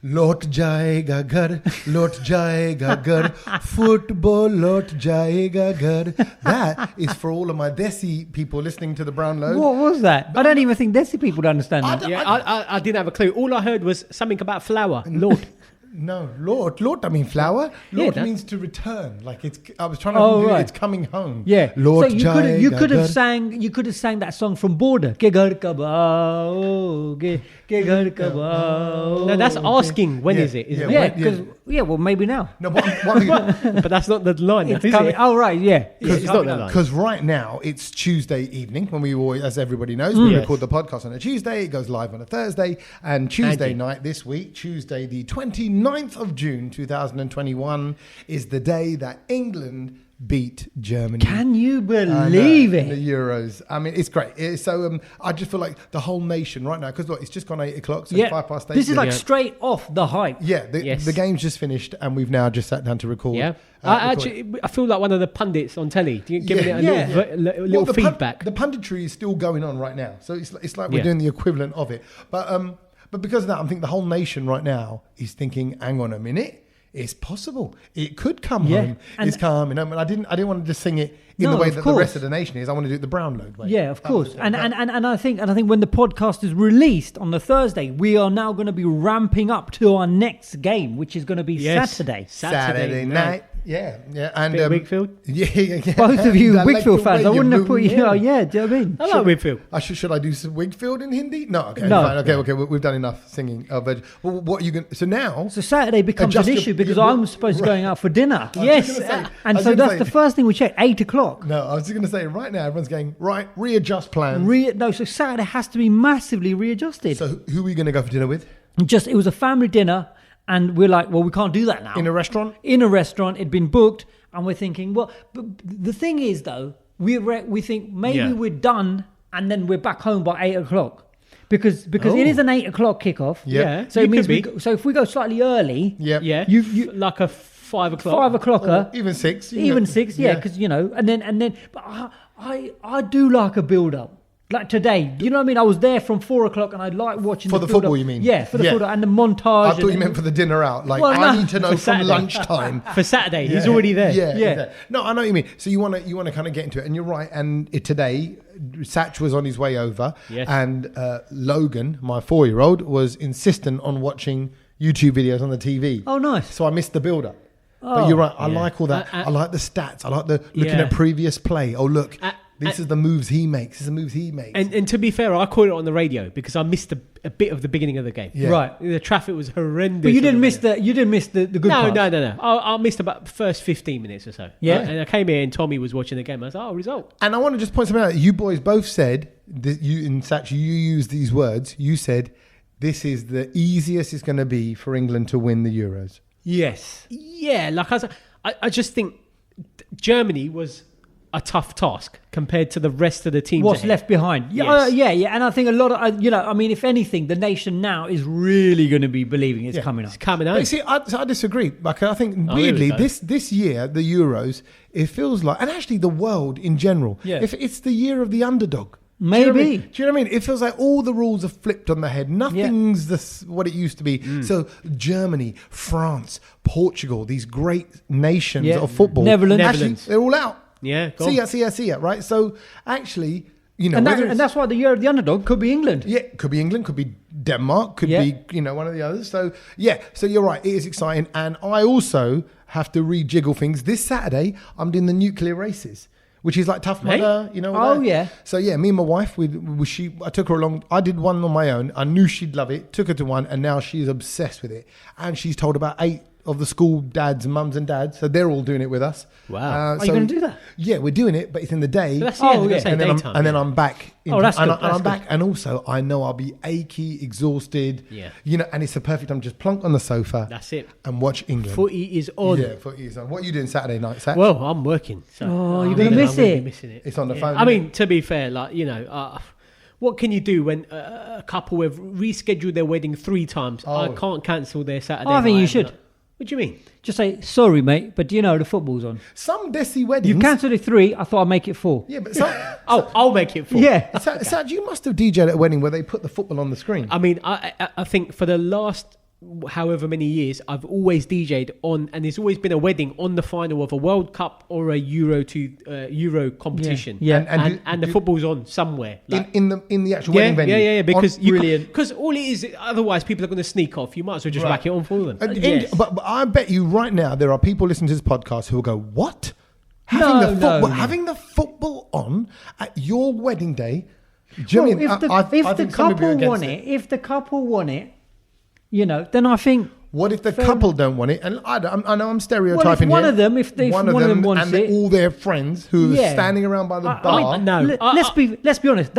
Lort jayega ghar, lort jayega ghar, football lort jayega ghar. That is for all of my Desi people listening to the Brownload. What was that? I don't even think Desi people would understand that. I didn't have a clue. All I heard was something about flour. Lord. No, Lord, I mean flower. Lord means to return. Like it's. I was trying to do it's coming home. Yeah. Lord, so you could have sang that song from Border. Ke ghar kabao, ke ghar kabao. No, that's asking when is it? Isn't it? Because well maybe now. No, but that's not the line. It's coming. Oh right, yeah. It's not the line. Because right now it's Tuesday evening when we always, as everybody knows, we record the podcast on a Tuesday. It goes live on a Thursday, and Tuesday night this week, Tuesday the 29th of June 2021, is the day that England beat Germany. Can you believe it? In the Euros. I mean, it's great. So I just feel like the whole nation right now, because look, it's just gone 8 o'clock, so it's 8:05. This is like straight off the hype. Yeah, the game's just finished, and we've now just sat down to record. Yeah. I feel like one of the pundits on telly, giving it a little feedback. The punditry is still going on right now, so it's like we're doing the equivalent of it. But because of that, I'm thinking the whole nation right now is thinking, hang on a minute. It's possible. It could come home. It's coming home. And I didn't want to just sing it in the way that the rest of the nation is. I want to do it the Brownload way. Yeah, of course. And I think when the podcast is released on the Thursday, we are now going to be ramping up to our next game, which is going to be Saturday. Saturday night. Yeah. And Wakefield. Yeah. Both of you Wakefield fans. I wouldn't have put you. Oh, yeah. Do you know what I mean? I like Wakefield. Should I do some Wakefield in Hindi? No. Okay. No. Fine. Okay. We've done enough singing. But what are you going? So now. So Saturday becomes an issue because I'm supposed to be going out for dinner. Yes. And so that's the first thing we check. 8 o'clock. No, I was just going to say right now everyone's going right. Readjust plans. So Saturday has to be massively readjusted. So who are we going to go for dinner with? It was a family dinner. And we're like, well, we can't do that now. In a restaurant? In a restaurant. It'd been booked. And we're thinking, well, but the thing is, though, we think maybe we're done and then we're back home by 8 o'clock. Because it is an 8 o'clock kickoff. Yeah. So it means so if we go slightly early. Yeah. You like a 5 o'clock. 5 o'clocker. Even 6. Even 6, because, and then, but I do like a build-up. Like today, you know what I mean? I was there from 4 o'clock and I like watching for the football. You mean? Yeah, for the football and the montage. I thought you meant for the dinner out. Like I need to know from lunchtime for Saturday. He's already there. Yeah. No, I know what you mean. So you want to kind of get into it, and you're right. And today, Sach was on his way over, and Logan, my 4-year-old, was insistent on watching YouTube videos on the TV. Oh, nice. So I missed the build-up. But you're right. I like all that. I like the stats. I like the looking at previous play. Oh, look. This is the moves he makes. This is the moves he makes. And to be fair, I caught it on the radio because I missed a bit of the beginning of the game. Yeah. Right. The traffic was horrendous. But you didn't miss the good parts. No. I missed about the first 15 minutes or so. Yeah. And I came here and Tommy was watching the game. I was like, result. And I want to just point something out. You boys both said that in Sach, you used these words. You said this is the easiest it's going to be for England to win the Euros. Yes. Yeah. Like I just think Germany was a tough task compared to the rest of the teams. What's left behind? Yes. And I think a lot of if anything, the nation now is really going to be believing it's coming up. It's coming out. But see, I disagree. Like I think weirdly, this year the Euros, it feels like, and actually the world in general, if it's the year of the underdog. Maybe. Do you know what I mean? It feels like all the rules are flipped on the head. Nothing's what it used to be. So Germany, France, Portugal, these great nations of football, Netherlands, actually, they're all out. Yeah, see ya, right? So actually, and that's why the year of the underdog could be England. Yeah, could be England, could be Denmark, could be one of the others. So so you're right, it is exciting, and I also have to rejiggle things. This Saturday, I'm doing the nuclear races, which is like Tough Mudder, So me and my wife, I took her along. I did one on my own. I knew she'd love it. Took her to one, and now she's obsessed with it. And she's told about 8 of the school dads, mums and dads, so they're all doing it with us. Wow! Are you going to do that? Yeah, we're doing it, but it's in the day. And then I'm back. That's good. I'm back, and also I know I'll be achy, exhausted. Yeah. And it's the perfect time to just plonk on the sofa. That's it. And watch England. Footy is on. Yeah, footy is on. What are you doing Saturday night, Sach? Well, I'm working. So you're going to miss it. Missing it. It's on the phone. I mean, to be fair, what can you do when a couple have rescheduled their wedding 3 times? I can't cancel their Saturday. I think you should. What do you mean? Just say, sorry, mate, but the football's on. Some Desi weddings... You've cancelled it 3, I thought I'd make it 4. Yeah, but some... I'll make it 4. Yeah. Sach, you must have DJ'd at a wedding where they put the football on the screen. I mean, I think for the last however many years, I've always DJ'd on, and there's always been a wedding on the final of a World Cup or a Euro competition. And the football's on somewhere in the actual wedding venue. Yeah. Because brilliant. Because all it is, otherwise people are going to sneak off. You might as well just whack it on for them. But I bet you right now there are people listening to this podcast who will go, "What? Having the football on at your wedding day?" If the couple want it, then I think. What if the couple don't want it? And I know I'm stereotyping one of them, if one of them wants it, all their friends who are standing around by the bar. Let's be honest.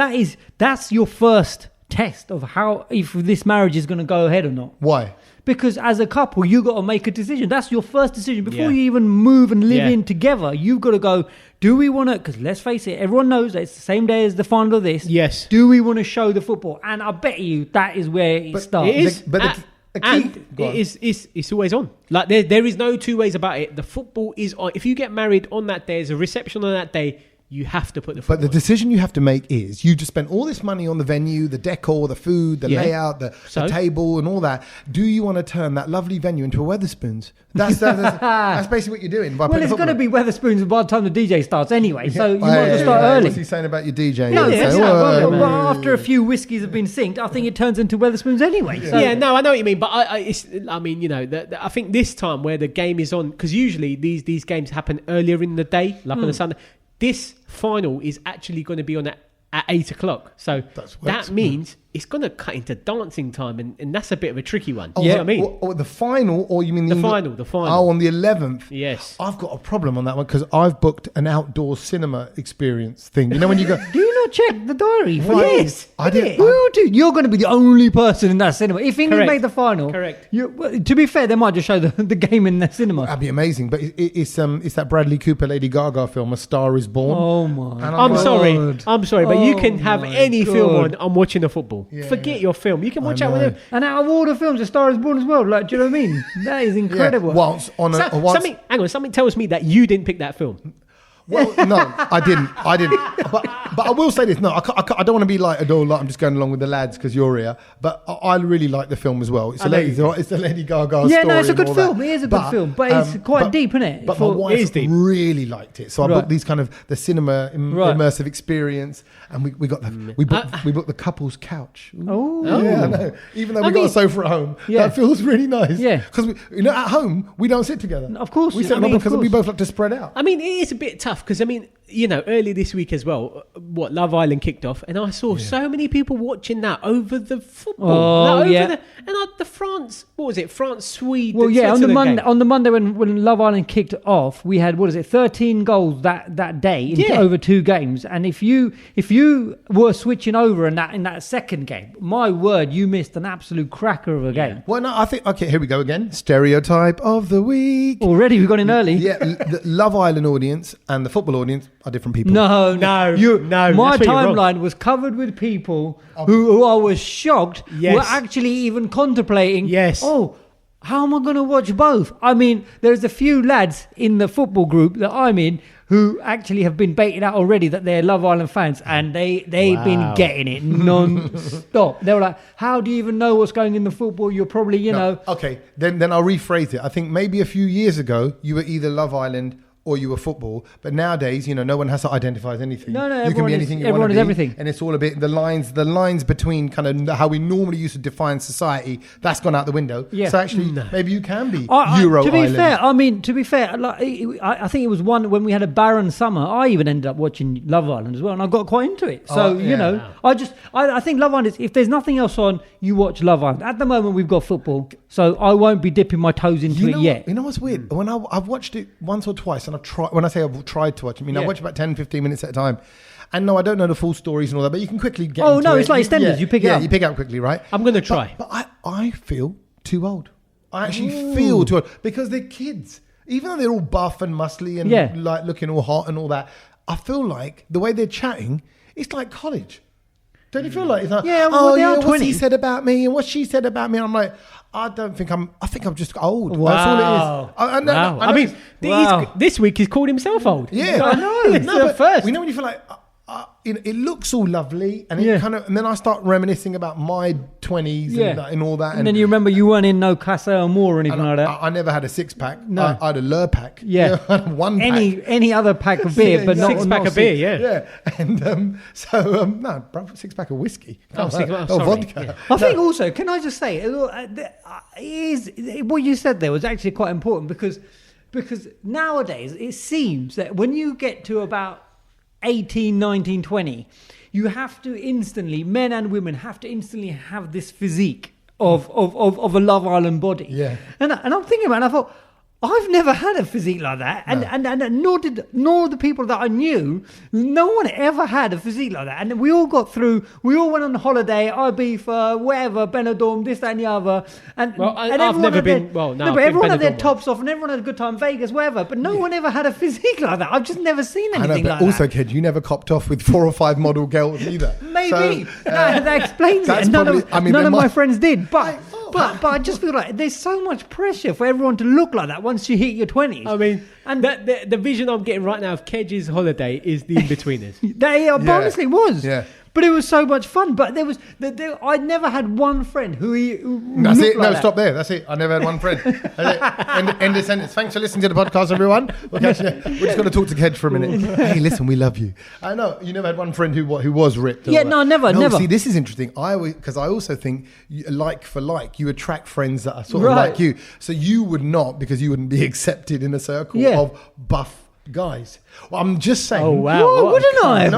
That's your first test of how if this marriage is going to go ahead or not. Why? Because as a couple, you got to make a decision. That's your first decision before you even move and live in together. You've got to go. Do we want to? Because let's face it, everyone knows that it's the same day as the final of this. Yes. Do we want to show the football? And I bet you that is where it starts. It is. It's always on. Like there is no two ways about it. The football is on. If you get married on that day, there's a reception on that day. You have to put the football. But the decision you have to make is you just spent all this money on the venue, the decor, the food, the layout, the table, and all that. Do you want to turn that lovely venue into a Wetherspoons? That's basically what you're doing. Well, it's going to be Wetherspoons by the time the DJ starts anyway, so you might as well start early. What's he saying about your DJ? Well, after a few whiskies have been synced, I think it turns into Wetherspoons anyway. So. Yeah, no, I know what you mean, but I think this time where the game is on, because usually these games happen earlier in the day, like on a Sunday. This final is actually going to be on at 8 o'clock. So that means it's going to cut into dancing time, and that's a bit of a tricky one. You know what I mean? Or the final, or you mean the final? Oh, on the 11th. Yes. I've got a problem on that one because I've booked an outdoor cinema experience thing. You know when you go... Do you not check the diary? Yes. I did. You're going to be the only person in that cinema. If England make the final... Correct. To be fair, they might just show the game in the cinema. That'd be amazing. But it's that Bradley Cooper, Lady Gaga film, A Star Is Born. Oh, my God. I'm sorry, but you can have any film on. I'm watching the football. Forget your film. You can watch out with them. And out of all the films, A Star Is Born as well. Like, do you know what I mean? That is incredible. Something tells me that you didn't pick that film. Well, no, I didn't. But I will say this. No, I don't want to be like, I'm just going along with the lads because you're here. But I really like the film as well. It's the Lady Gaga story. Yeah, no, it's a good film. It is a good film. But it's quite deep, isn't it? But my wife really liked it. So I booked these kind of the cinema immersive experience. And we booked the couple's couch. Oh. Yeah, I know. Even though we got a sofa at home, that feels really nice. Yeah. Because at home, we don't sit together. Of course. We sit because we both like to spread out. I mean, it is a bit tough because, earlier this week as well, Love Island kicked off, and I saw so many people watching that over the football. The France, what was it? France-Sweden. Well, yeah, on the Monday when Love Island kicked off, we had 13 goals that day over 2 games, and if you were switching over in that second game, my word, you missed an absolute cracker of a game. Well, no, I think here we go again. Stereotype of the week. Already we got in early. Yeah, the Love Island audience and the football audience are different people. No. My timeline was covered with people who I was shocked were actually even contemplating. Yes. Oh, how am I going to watch both? I mean, there's a few lads in the football group that I'm in who actually have been baited out already that they're Love Island fans, and they've been getting it non-stop. They were like, how do you even know what's going in the football? You're probably, Okay, then I'll rephrase it. I think maybe a few years ago, you were either Love Island or you were football, but nowadays, no one has to identify as anything. No, you can be anything you want to be. Everyone is everything, and it's all a bit the lines between kind of how we normally used to define society. That's gone out the window. Yeah. So actually, maybe you can be Euro Island. To be fair, like, I think it was one when we had a barren summer. I even ended up watching Love Island as well, and I got quite into it. So I think Love Island is, if there's nothing else on, you watch Love Island. At the moment, we've got football, so I won't be dipping my toes into it yet. You know what's weird? When I've watched it once or twice, and when I say I've tried to watch, I watch about 10-15 minutes at a time. And no, I don't know the full stories and all that, but you can quickly get into it. It's like EastEnders. You pick it up. Yeah, you pick it up quickly, right? I'm going to try. But I feel too old. I actually feel too old because they're kids. Even though they're all buff and muscly and like looking all hot and all that, I feel like the way they're chatting, it's like college. Don't you feel like it's like, what's he said about me and what she said about me? And I'm like, I think I'm just old. Wow. That's all it is. This week he's called himself old. Yeah. I know. It's the first. We know when you feel like, it looks all lovely, and and then I start reminiscing about my 20s and all that. And then you remember you weren't in no Casa Amor or anything like that. I never had a 6-pack. No. I had a Lure pack. Yeah. I had one pack. Any other pack of beer, but not 6-pack of beer, Yeah. And no, 6-pack of whiskey. Sorry. Vodka. Yeah. I think also, can I just say, what you said there was actually quite important because nowadays it seems that when you get to about 18, 19, 20, you have to instantly, men and women have to instantly have this physique of a Love Island body. Yeah. And I'm thinking about it, and I thought, I've never had a physique like that, and nor the people that I knew. No one ever had a physique like that, and we all got through. We all went on holiday, Ibiza, whatever, Benidorm, this, that, and the other. And I've never been. But everyone had their tops off, and everyone had a good time, Vegas, whatever. But no one ever had a physique like that. I've just never seen anything like also, that. kid, you never copped off with 4 or 5 model girls either. Maybe that explains it. And none of my friends did, but I just feel like there's so much pressure for everyone to look like that once you hit your 20s. I mean, and the vision I'm getting right now of Kedge's holiday is the in-betweeners. Honestly was. Yeah. But it was so much fun. But I never had one friend who That's it. Like no, that. stop there. That's it. I never had one friend. End the sentence. Thanks for listening to the podcast, everyone. We're just going to talk to Kedge for a minute. Hey, listen, we love you. I know you never had one friend who was ripped. Yeah, no, never. See, this is interesting. Because I also think, like for like, you attract friends that are sort of like you. So you would not, because you wouldn't be accepted in a circle of buff guys. Well, I'm just saying. Oh wow! Well, wouldn't I?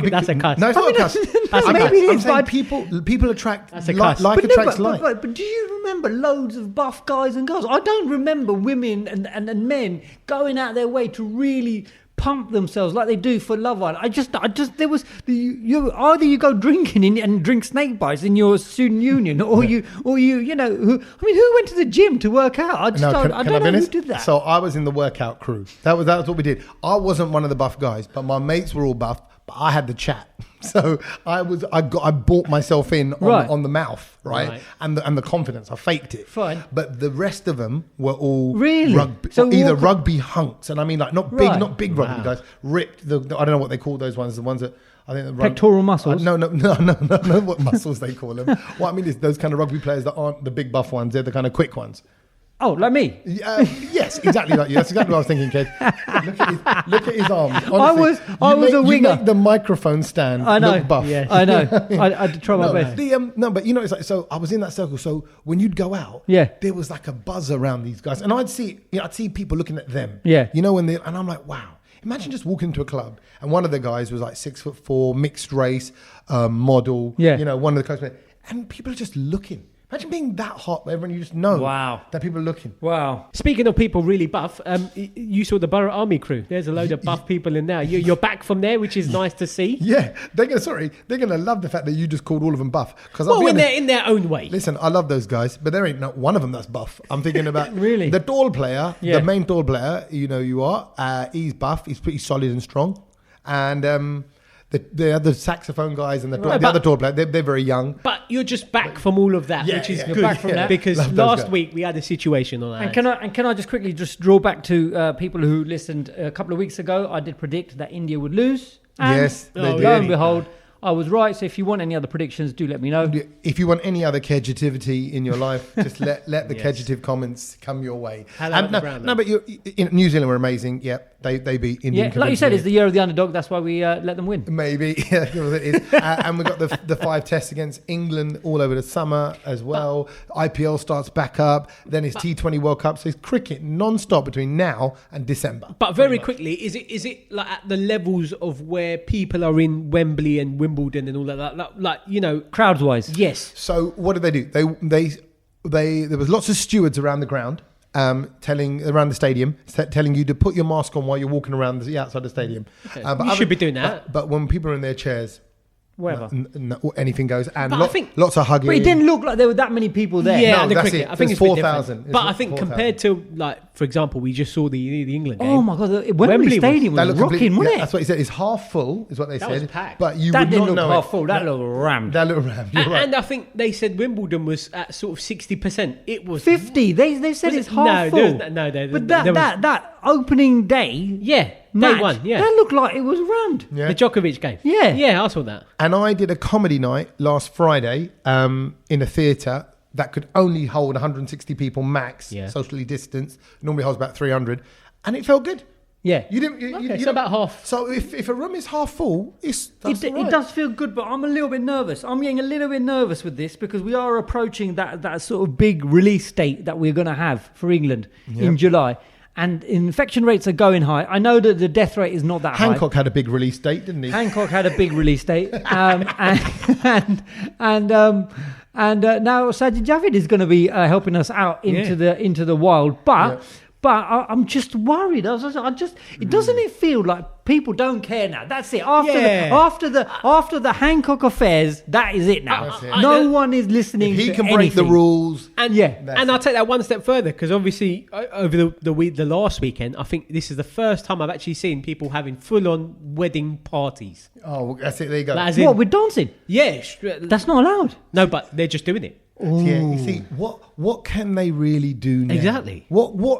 That's a cuss. No, it's not a cuss. Maybe it is. I'm saying people attract That's a cuss. like attracts like. But do you remember loads of buff guys and girls? I don't remember women and men going out their way to really pump themselves like they do for Love Island. I just there was either you go drinking and drink snake bites in your student union, or you know who went to the gym to work out. I don't know who did that. So I was in the workout crew. That was what we did. I wasn't one of the buff guys, but my mates were all buff. But I had the chat, so I bought myself in on the mouth, right? And the confidence. I faked it. Fine. But the rest of them were all really rugby, so either rugby hunks, and I mean like not big rugby guys, ripped. I don't know what they call those ones. The ones that I think pectoral muscles. No. What muscles they call them? What I mean is those kind of rugby players that aren't the big buff ones. They're the kind of quick ones. Oh, like me? Yes, exactly like you. That's exactly what I was thinking, Ked. Look at his arms. Honestly, I was a winger. You make the microphone stand look buff. Yes. I know. I try my best. But you know, it's like, so I was in that circle. So when you'd go out, there was like a buzz around these guys, and I'd see people looking at them. Yeah. You know, and I'm like, wow. Imagine just walking into a club, and one of the guys was like 6'4", mixed race, model. Yeah. You know, one of the guys, and people are just looking. Imagine being that hot, everyone you just know that people are looking. Wow. Speaking of people really buff, you saw the Borough Army crew. There's a load of buff people in there. You're back from there, which is nice to see. Yeah, they're gonna love the fact that you just called all of them buff. They're in their own way. Listen, I love those guys, but there ain't not one of them that's buff. I'm thinking about really the tall player, the main tall player. You know, you are. He's buff. He's pretty solid and strong, and the other saxophone guys and the other tall player, they're very young. But you're just back from all of that, which is good. Back from that. Because last week we had a situation on that. And can I just quickly draw back to people who listened a couple of weeks ago? I did predict that India would lose. And yes, they did. Lo and behold, I was right. So if you want any other predictions, do let me know. If you want any other kedgetivity in your life, just let the kedgetive comments come your way. But in New Zealand were amazing. Yeah, they beat Indian. Yeah, like you said, it's the year of the underdog. That's why we let them win. Maybe, yeah, it is. And we got the 5 tests against England all over the summer as well. IPL starts back up. Then it's T20 World Cup. So it's cricket non-stop between now and December. But very quickly, is it like at the levels of where people are in Wembley and Wimbledon and all that, like you know, crowds wise? Yes. So what did they do? They there was lots of stewards around the ground, telling around the stadium, telling you to put your mask on while you're walking around the outside the stadium. Okay. You should be doing that. But when people are in their chairs, whatever, anything goes, and lots of hugging. But it didn't look like there were that many people there. Yeah, no, the that's cricket. it. I think it's 4,000. But I think 4, compared to like for example, we just saw the England game. Oh my God, the Wembley Stadium was rocking, wasn't it? That's what he said. It's half full, is what they That said. was packed. But you That would didn't not look know half it. full. That looked rammed. That looked rammed. You're right. And I think they said Wimbledon was at sort of 60%. It was 50. They said it's half full. But that opening day, day match, one, yeah. that looked like it was rammed. Yeah. The Djokovic game. Yeah. Yeah, I saw that. And I did a comedy night last Friday in a theatre that could only hold 160 people max, socially distanced. Normally holds about 300. And it felt good. Yeah. You didn't. Okay, so about half. So if a room is half full, it does feel good, but I'm a little bit nervous. I'm getting a little bit nervous with this because we are approaching that sort of big release date that we're going to have for England in July. And infection rates are going high. I know that the death rate is not that high. Hancock had a big release date, didn't he? Hancock had a big release date. And now Sajid Javid is going to be helping us out into the wild. But I'm just worried. It doesn't it feel like people don't care now? That's it. After the Hancock affairs, that is it now. No one is listening. If he to can anything. break the rules, And I'll take that one step further because obviously over the last weekend, I think this is the first time I've actually seen people having full-on wedding parties. Oh, that's it. There you go. What, with dancing? Yeah, That's not allowed. no, but they're just doing it. Yeah, you see, what can they really do now? Exactly.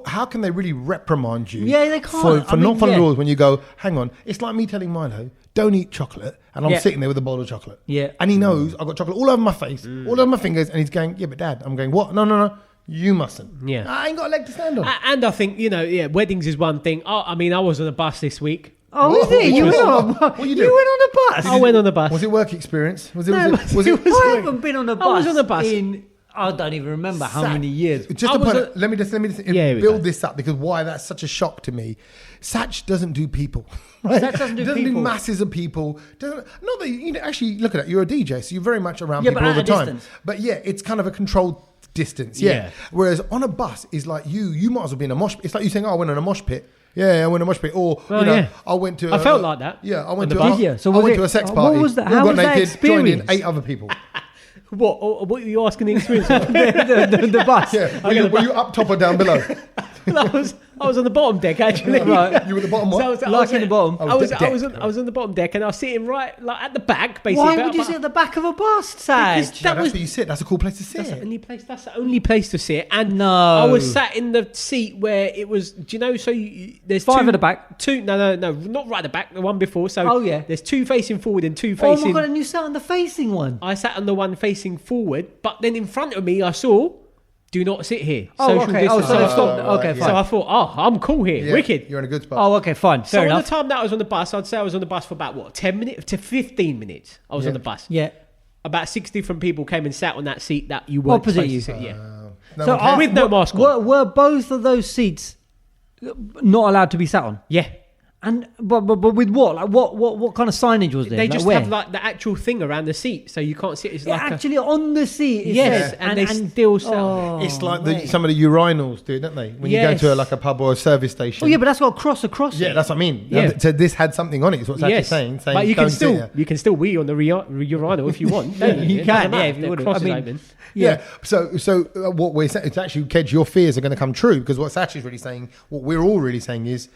How can they really reprimand you? Yeah, they can't. For not following rules when you go, hang on, it's like me telling Milo, don't eat chocolate, and I'm sitting there with a bowl of chocolate. Yeah. And he knows I've got chocolate all over my face, all over my fingers, and he's going, yeah, but Dad, I'm going, what? No, you mustn't. Yeah. I ain't got a leg to stand on. And I think, weddings is one thing. I was on a bus this week. Oh, is it? You went on a bus? I went on a bus. Was it work experience? Was it? I haven't been on a bus. I was on a bus. I don't even remember how many years. Just to point let me just build this up because why that's such a shock to me. Sach doesn't do people. Right? Sach doesn't do people. people. Masses of people. Not that actually look at it. You're a DJ, so you're very much around people all the time. Distance. But it's kind of a controlled distance. Yeah. Whereas on a bus is like you might as well be in a mosh pit. It's like you saying, I went on a mosh pit. Yeah, I went to a mosh pit. Or, I went to... I felt like that. Yeah, I went to a sex party. What was that? How was that experience? Joined in 8 other people. What were you asking the experience of? the bus. Yeah. Were you up top or down below? I was on the bottom deck actually. Right. You were the bottom one? So I was in the bottom. I was on the bottom deck and I was sitting right like at the back basically. Why would you sit at the back of a bus, Saj? That's where you sit. That's a cool place to sit. That's the only place to sit. And no, I was sat in the seat where it was. Do you know? So there's 5 at the back. 2. No, not right at the back. The one before. So there's 2 facing forward and 2 facing. Oh my God! And you sat on the facing one. I sat on the one facing forward, but then in front of me I saw. Do not sit here. Oh, Social okay. distance. So they've stopped. Okay, fine. So I thought, I'm cool here. Yeah, Wicked. You're in a good spot. Oh, okay, fine. Fair enough. So on the time that I was on the bus, I'd say I was on the bus for about 10 minutes to 15 minutes. I was on the bus. Yeah. About 6 different people came and sat on that seat that you weren't opposite supposed you. to sit. Yeah. So with no mask on. Were both of those seats not allowed to be sat on? Yeah. And but with what? Like what kind of signage was there? They like just where? have like the actual thing around the seat, so you can't sit. It's like actually on the seat. Yes, and they still sat. It's like some of the urinals do, don't they? When you go to a pub or a service station. Oh yeah, but that's got cross across. Yeah, that's what I mean. Yeah. So this had something on it. Is what it's actually saying. But you can still wee on the urinal if you want. Don't you? You can, if you would. I mean, yeah. So what we're saying, it's actually, Kedge, your fears are going to come true because what Sach is really saying, what we're all really saying is,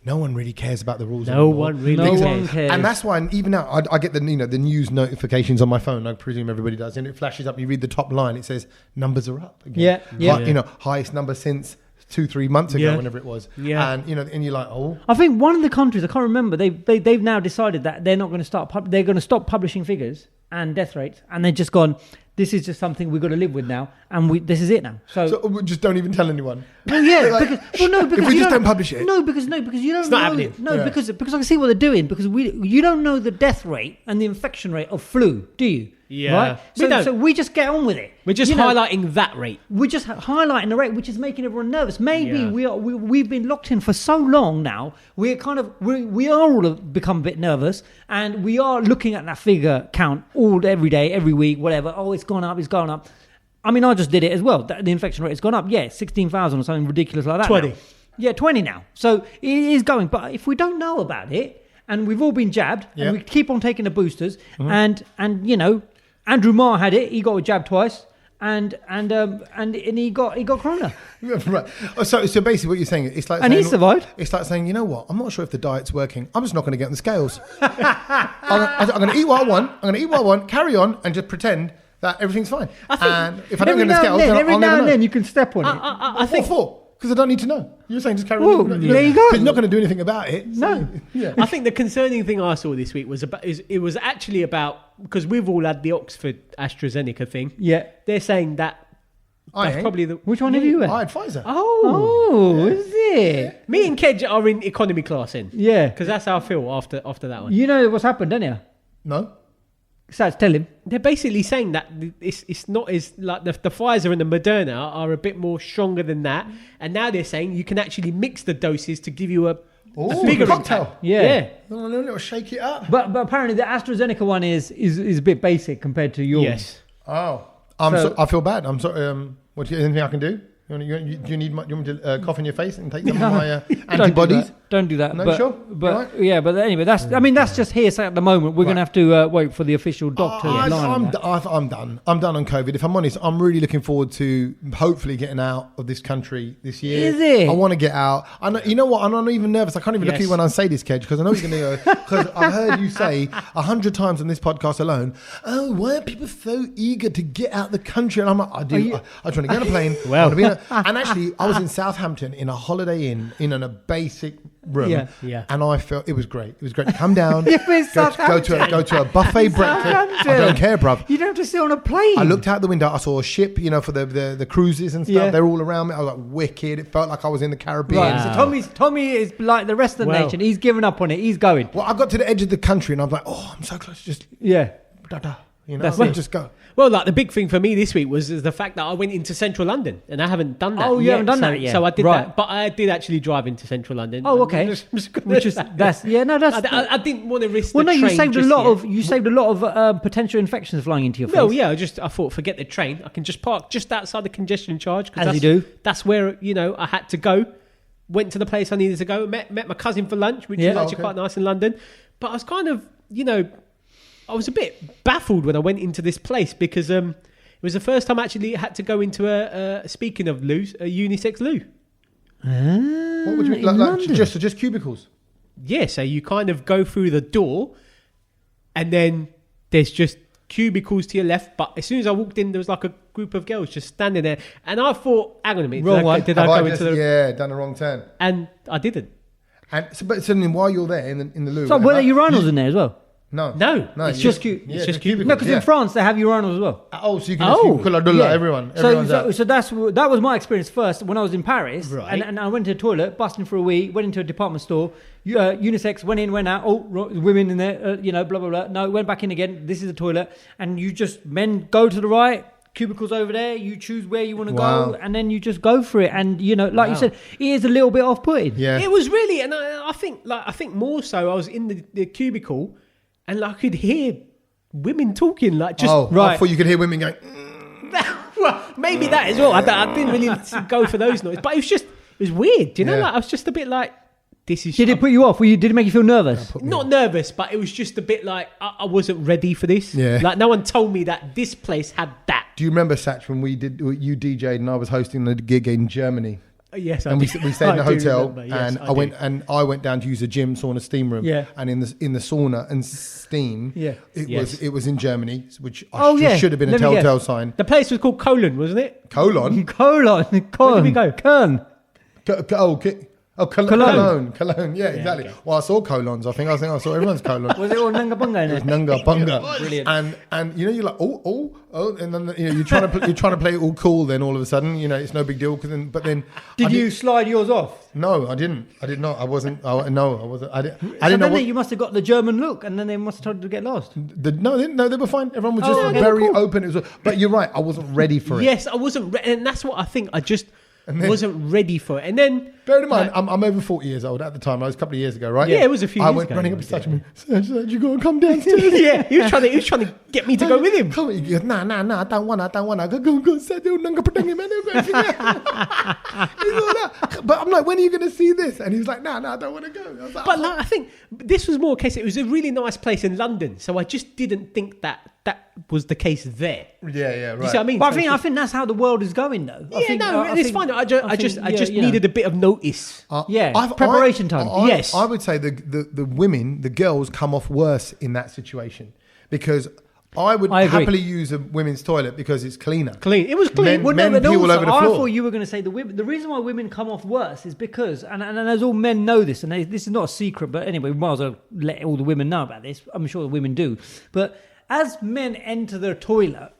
no one really cares about the rules. No one really cares. And that's why even now I get the news notifications on my phone. I presume everybody does, and it flashes up. You read the top line. It says numbers are up again. Yeah. Highest number since 2-3 months ago, whenever it was. Yeah. And and you're like, oh. I think one of the countries, I can't remember, they've now decided that they're not going to they're going to stop publishing figures and death rates, and they've just gone, this is just something we've got to live with now, and this is it now. So we just don't even tell anyone. Well, yeah, because if we just don't publish it. No, because you don't it's know. not happening. No, because I can see what they're doing. Because you don't know the death rate and the infection rate of flu, do you? Yeah. Right? So we just get on with it. We're just highlighting that rate. We're just highlighting the rate, which is making everyone nervous. Maybe we've been locked in for so long now. We are all become a bit nervous, and we are looking at that figure count every day, every week, whatever. Oh, it's gone up. It's gone up. I mean, I just did it as well. The infection rate has gone up. Yeah, 16,000 or something ridiculous like that. 20. Now. Yeah, 20 now. So it is going. But if we don't know about it, and we've all been jabbed, and we keep on taking the boosters, and Andrew Marr had it. He got a jab twice. and he got corona. Right. So basically, what you're saying, it's like, And he survived. It's like saying, you know what? I'm not sure if the diet's working. I'm just not going to get on the scales. I'm going to eat what I want. I'm going to eat what I want. Carry on, and just pretend that everything's fine. And if I don't get on the scales, then every I'll now never and know. then you can step on it. I think What for? Because I don't need to know. You're saying just carry Well, on. there you go. He's not going to do anything about it. No. Yeah. I think the concerning thing I saw this week was it was actually about, because we've all had the Oxford AstraZeneca thing. Yeah. They're saying that's probably the. Which one have you had? I had Pfizer. Oh, is it? Me and Kedge are in economy class in. Yeah. Because that's how I feel after that one. You know what's happened, don't you? No. Sach, tell him. They're basically saying that it's not as like the Pfizer and the Moderna are a bit more stronger than that, and now they're saying you can actually mix the doses to give you a bigger cocktail. impact. Yeah. A little shake it up. But apparently the AstraZeneca one is a bit basic compared to yours. Yes. Oh, So- I feel bad. I'm sorry. What anything I can do? Do you need me to cough in your face and take some of my antibodies? Don't do that. No, but, sure? But Right? yeah, but anyway, that's just hearsay at the moment. We're going to have to wait for the official doctor. I'm line on that. done. I'm done on COVID. If I'm honest, I'm really looking forward to hopefully getting out of this country this year. Is it? I want to get out. You know what? I'm not even nervous. I can't even look at you when I say this, Kedge, because I know you're going to go. Because I've heard you say 100 times on this podcast alone, "Oh, why are people so eager to get out the country?" And I'm like, I do. I just want to get on a plane. Well. And actually, I was in Southampton in a Holiday Inn in a basic room. Yeah. And I felt it was great. It was great to come down, You're in go to a buffet breakfast. Southampton. I don't care, bruv. You don't have to sit on a plane. I looked out the window. I saw a ship, for the cruises and stuff. Yeah. They're all around me. I was like, wicked. It felt like I was in the Caribbean. Right. Wow. So Tommy is like the rest of the Well. nation. He's given up on it. He's going. Well, I got to the edge of the country and I'm like, oh, I'm so close. Just Yeah. That's I'll it. just go. Well, like the big thing for me this week was the fact that I went into central London and I haven't done that. Oh, you yet. haven't done that yet. So I did Right. that, but I did actually drive into central London. Oh, okay. Which is that's yeah. No, that's. I didn't want to risk. Well, the no, train you saved a just lot yet. of potential infections flying into your face. Well, yeah, I thought, forget the train. I can just park just outside the congestion charge. As you do. That's where I had to go. Went to the place I needed to go. Met my cousin for lunch, which was actually quite nice in London. But I was kind of, I was a bit baffled when I went into this place because it was the first time I actually had to go into speaking of loos, a unisex loo. What would you in London? just cubicles? Yeah, so you kind of go through the door and then there's just cubicles to your left. But as soon as I walked in, there was like a group of girls just standing there. And I thought, hang on a minute. Wrong one. Did I go into the... Yeah, done a wrong turn. And I didn't. And so then while you're there in the loo, So were there whatever, urinals in there as well? No, it's you just it's just cubicles. No, because yeah. in France they have urinals as well. Oh, so you can just kullah, dullah, everyone's out. So that was my experience first when I was in Paris, Right. and I went to the toilet, busting for a wee, went into a department store, unisex, went in, went out. Oh, women in there, blah blah blah. No, went back in again. This is the toilet, and men go to the right. Cubicles over there. You choose where you want to go, and then you just go for it. And you said, it is a little bit off-putting. Yeah, it was really, and I think more so. I was in the cubicle, and I could hear women talking, like just I thought you could hear women going. Well, maybe that as well. I didn't really go for those noises, but it was weird. Yeah. Like I was just a bit like, this is. Did it put you off? Did it make you feel nervous? Not nervous, but it was just a bit like I wasn't ready for this. Yeah. Like no one told me that this place had that. Do you remember, Sach, when you DJ'd and I was hosting a gig in Germany? Yes, and we stayed in a hotel, remember. Yes, and I went down to use a gym, sauna, steam room. Yeah. And in the sauna and steam, it was in Germany, which should have been a telltale sign. The place was called Colon, wasn't it? Colon. Colon. Where did we go? Köln. Cologne. Yeah, exactly. okay. Well, I saw colons. I think I saw everyone's colon. Was it all Nanga Bunga in It was it? Nanga Bunga. Brilliant. And you're like oh, and then you're trying to play it all cool. Then all of a sudden, it's no big deal. But then Did you slide yours off? No, I didn't. I did not. I wasn't. I didn't So know. then you must have got the German look, and then they must have told you to get lost. No, they were fine. Everyone was just okay, very cool. open. It was, but you're right. I wasn't ready for it. Yes, I wasn't, and that's what I think. I just wasn't ready for it. And then, bear in mind, I'm over 40 years old at the time. I was a couple of years ago, right? Yeah, it was a few I years went ago. running up to Sach and Sach, you got to come downstairs. yeah, he was trying to get me to go with him. Come on, he goes, nah, I don't want to. Go, Sach, nanga padangi, man. He's all that. But I'm like, when are you going to see this? And he's like, nah, I don't want to go. I was like, But I think this was more a case. It was a really nice place in London, so I just didn't think that was the case there. Yeah, right. You see what I mean? But So I think that's how the world is going, though. it's fine. I just needed a bit of notice. Preparation time. Yes. I would say the women, the girls, come off worse in that situation because I would I agree. happily use a women's toilet because it's cleaner. Clean. It was clean. Men but pee all also, over the I floor. thought you were going to say the women. The reason why women come off worse is because, and as all men know this, and this is not a secret, but anyway, we might as well let all the women know about this. I'm sure the women do. But as men enter the toilet,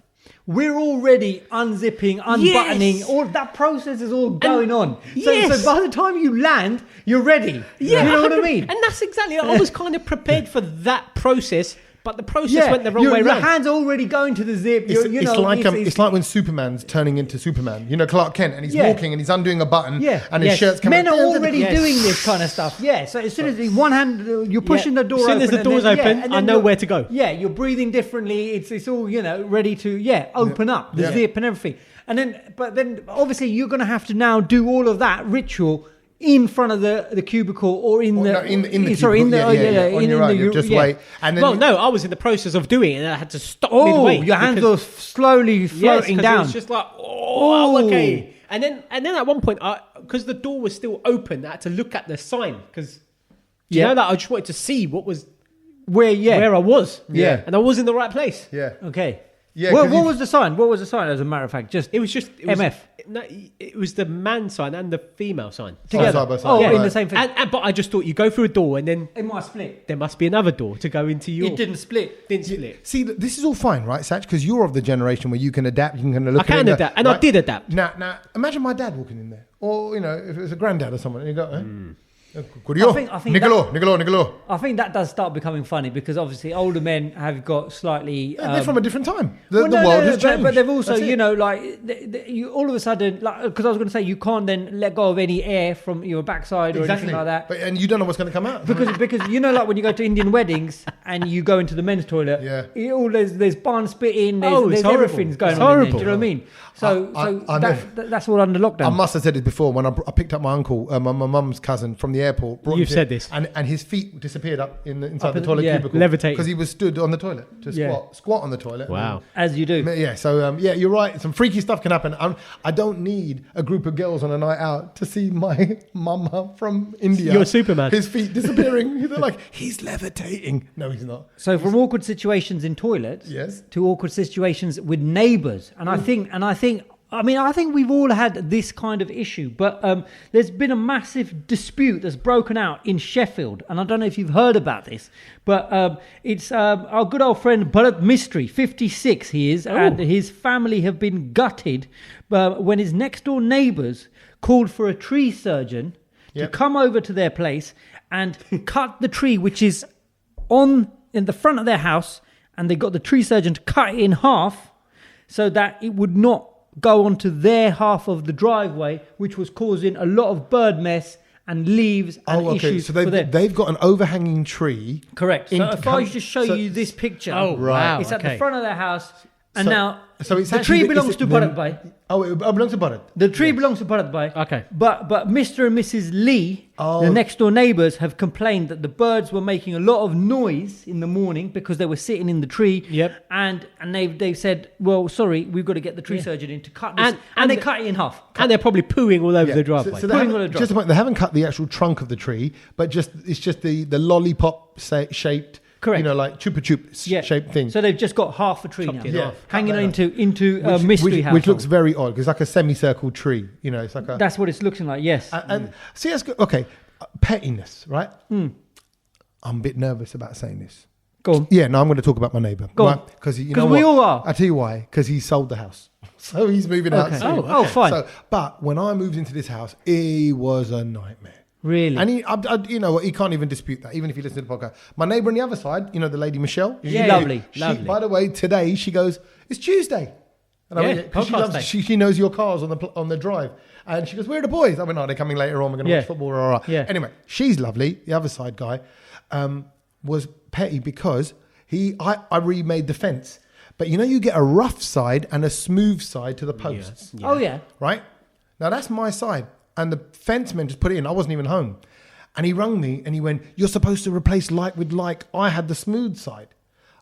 we're already unzipping, unbuttoning. Yes. All that process is all going on. So by the time you land, you're ready. Yeah, you know what I mean? And that's exactly. I was kind of prepared for that process. But the process went the wrong way Your around. hands are already going to the zip. It's like when Superman's turning into Superman. You know, Clark Kent, and he's walking and he's undoing a button, and his shirt's coming. Men are already doing this kind of stuff. Yeah. So as soon as one hand, you're pushing the door open. As soon as the door's open, I know where to go. Yeah, you're breathing differently. It's all ready to open up the zip and everything. And then obviously you're going to have to now do all of that ritual in front of the cubicle or in the just wait. And then I was in the process of doing it and I had to stop midway. Your hands are slowly floating down. It was just like, okay. And then at one point, because the door was still open, I had to look at the sign because I just wanted to see what was where I was. Yeah. And I was in the right place. Yeah. Okay. Yeah, what was the sign? What was the sign? As a matter of fact, it was MF. It was the man sign and the female sign Together. Side by side. In the same thing. But I just thought you go through a door and then It might split. there must be another door to go into your. It didn't split. Didn't split. See, this is all fine, right, Sach? Because you're of the generation where you can adapt. You can look. I can adapt, and I did adapt. Now, imagine my dad walking in there, or if it was a granddad or someone, and you go, I think Niccolo. I think that does start becoming funny because obviously older men have got slightly. They're from a different time. The world has changed. But they've also, That's it. you all of a sudden, because I was going to say you can't then let go of any air from your backside or anything like that. And you don't know what's going to come out. Because like when you go to Indian weddings and you go into the men's toilet, there's barn spitting, there's everything's going on in there. Do you know what I mean? That's all under lockdown. I must have said this before when I picked up my uncle, my mum's cousin from the airport. You've said this, and his feet disappeared inside the toilet cubicle, levitating because he was stood on the toilet to squat on the toilet. Wow, as you do. Yeah. So you're right. Some freaky stuff can happen. I don't need a group of girls on a night out to see my mama from India. You're Superman. His feet disappearing. They're like, he's levitating. No, he's not. So from awkward situations in toilets, to awkward situations with neighbours, and I think we've all had this kind of issue, but there's been a massive dispute that's broken out in Sheffield, and I don't know if you've heard about this, but it's our good old friend Bharat Mistry, 56 he is, and his family have been gutted when his next door neighbours called for a tree surgeon to come over to their place and cut the tree, which is in the front of their house, and they got the tree surgeon to cut it in half so that it would not go onto their half of the driveway, which was causing a lot of bird mess and leaves and issues so for them. They've got an overhanging tree. Correct. So if I just show you this picture, it's at the front of their house, and the tree belongs to Bharat Bhai. It belongs to Bharat. The tree belongs to Bharat Bhai. Okay. But Mr. and Mrs. Lee, the next door neighbours, have complained that the birds were making a lot of noise in the morning because they were sitting in the tree. Yep. And they've said, well, sorry, we've got to get the tree surgeon in to cut this. And they cut it in half. And they're probably pooing all over the driveway. So they haven't cut the actual trunk of the tree, but it's just the lollipop shaped. Correct. Like chupa chup shaped thing. So they've just got half a tree now, hanging into a mystery house, which looks very odd because it's like a semicircle tree. It's like that's what it's looking like. Yes. And see, that's good. Okay, pettiness, right? I'm a bit nervous about saying this. Go on. Yeah, no, I'm going to talk about my neighbour. Go on. Because we all are. I tell you why. Because he sold the house, so he's moving out soon. Oh, fine. But when I moved into this house, it was a nightmare. Really? And he can't even dispute that, even if you listen to the podcast. My neighbour on the other side, the lady Michelle. Lovely. By the way, today she goes, it's Tuesday. And she knows your cars on the drive. And she goes, where are the boys? I went, they're coming later on. We're going to watch football. Anyway, she's lovely. The other side guy was petty because I remade the fence. But you get a rough side and a smooth side to the posts. Yeah. Oh, yeah. Right? Now, that's my side. And the fenceman just put it in. I wasn't even home. And he rung me and he went, you're supposed to replace like with like. I had the smooth side.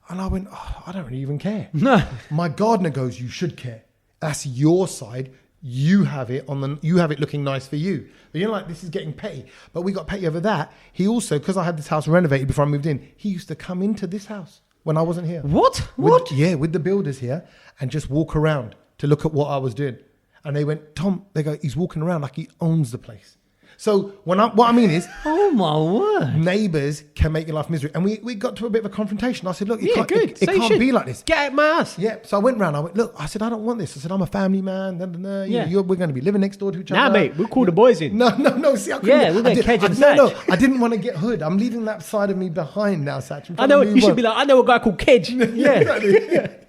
And I went, oh, I don't really even care. No. My gardener goes, you should care. That's your side. You have it looking nice for you. But you're like, this is getting petty. But we got petty over that. He also, because I had this house renovated before I moved in, he used to come into this house when I wasn't here. What? With the builders here and just walk around to look at what I was doing. And they went, Tom, they go, he's walking around like he owns the place. So what I mean is, oh my word, neighbours can make your life misery. And we got to a bit of a confrontation. I said, look, it can't be like this. Get out my ass. Yeah. So I went round. I went, look, I said, I don't want this. I said, I'm a family man. We're going to be living next door to each other. Nah, mate, we'll call the boys in. No. See, I couldn't. Yeah, we'll get Kedge and Sach. No, I didn't want to get hood. I'm leaving that side of me behind now, Sach. I know. You should be like, I know a guy called Kedge. Yeah. Exactly.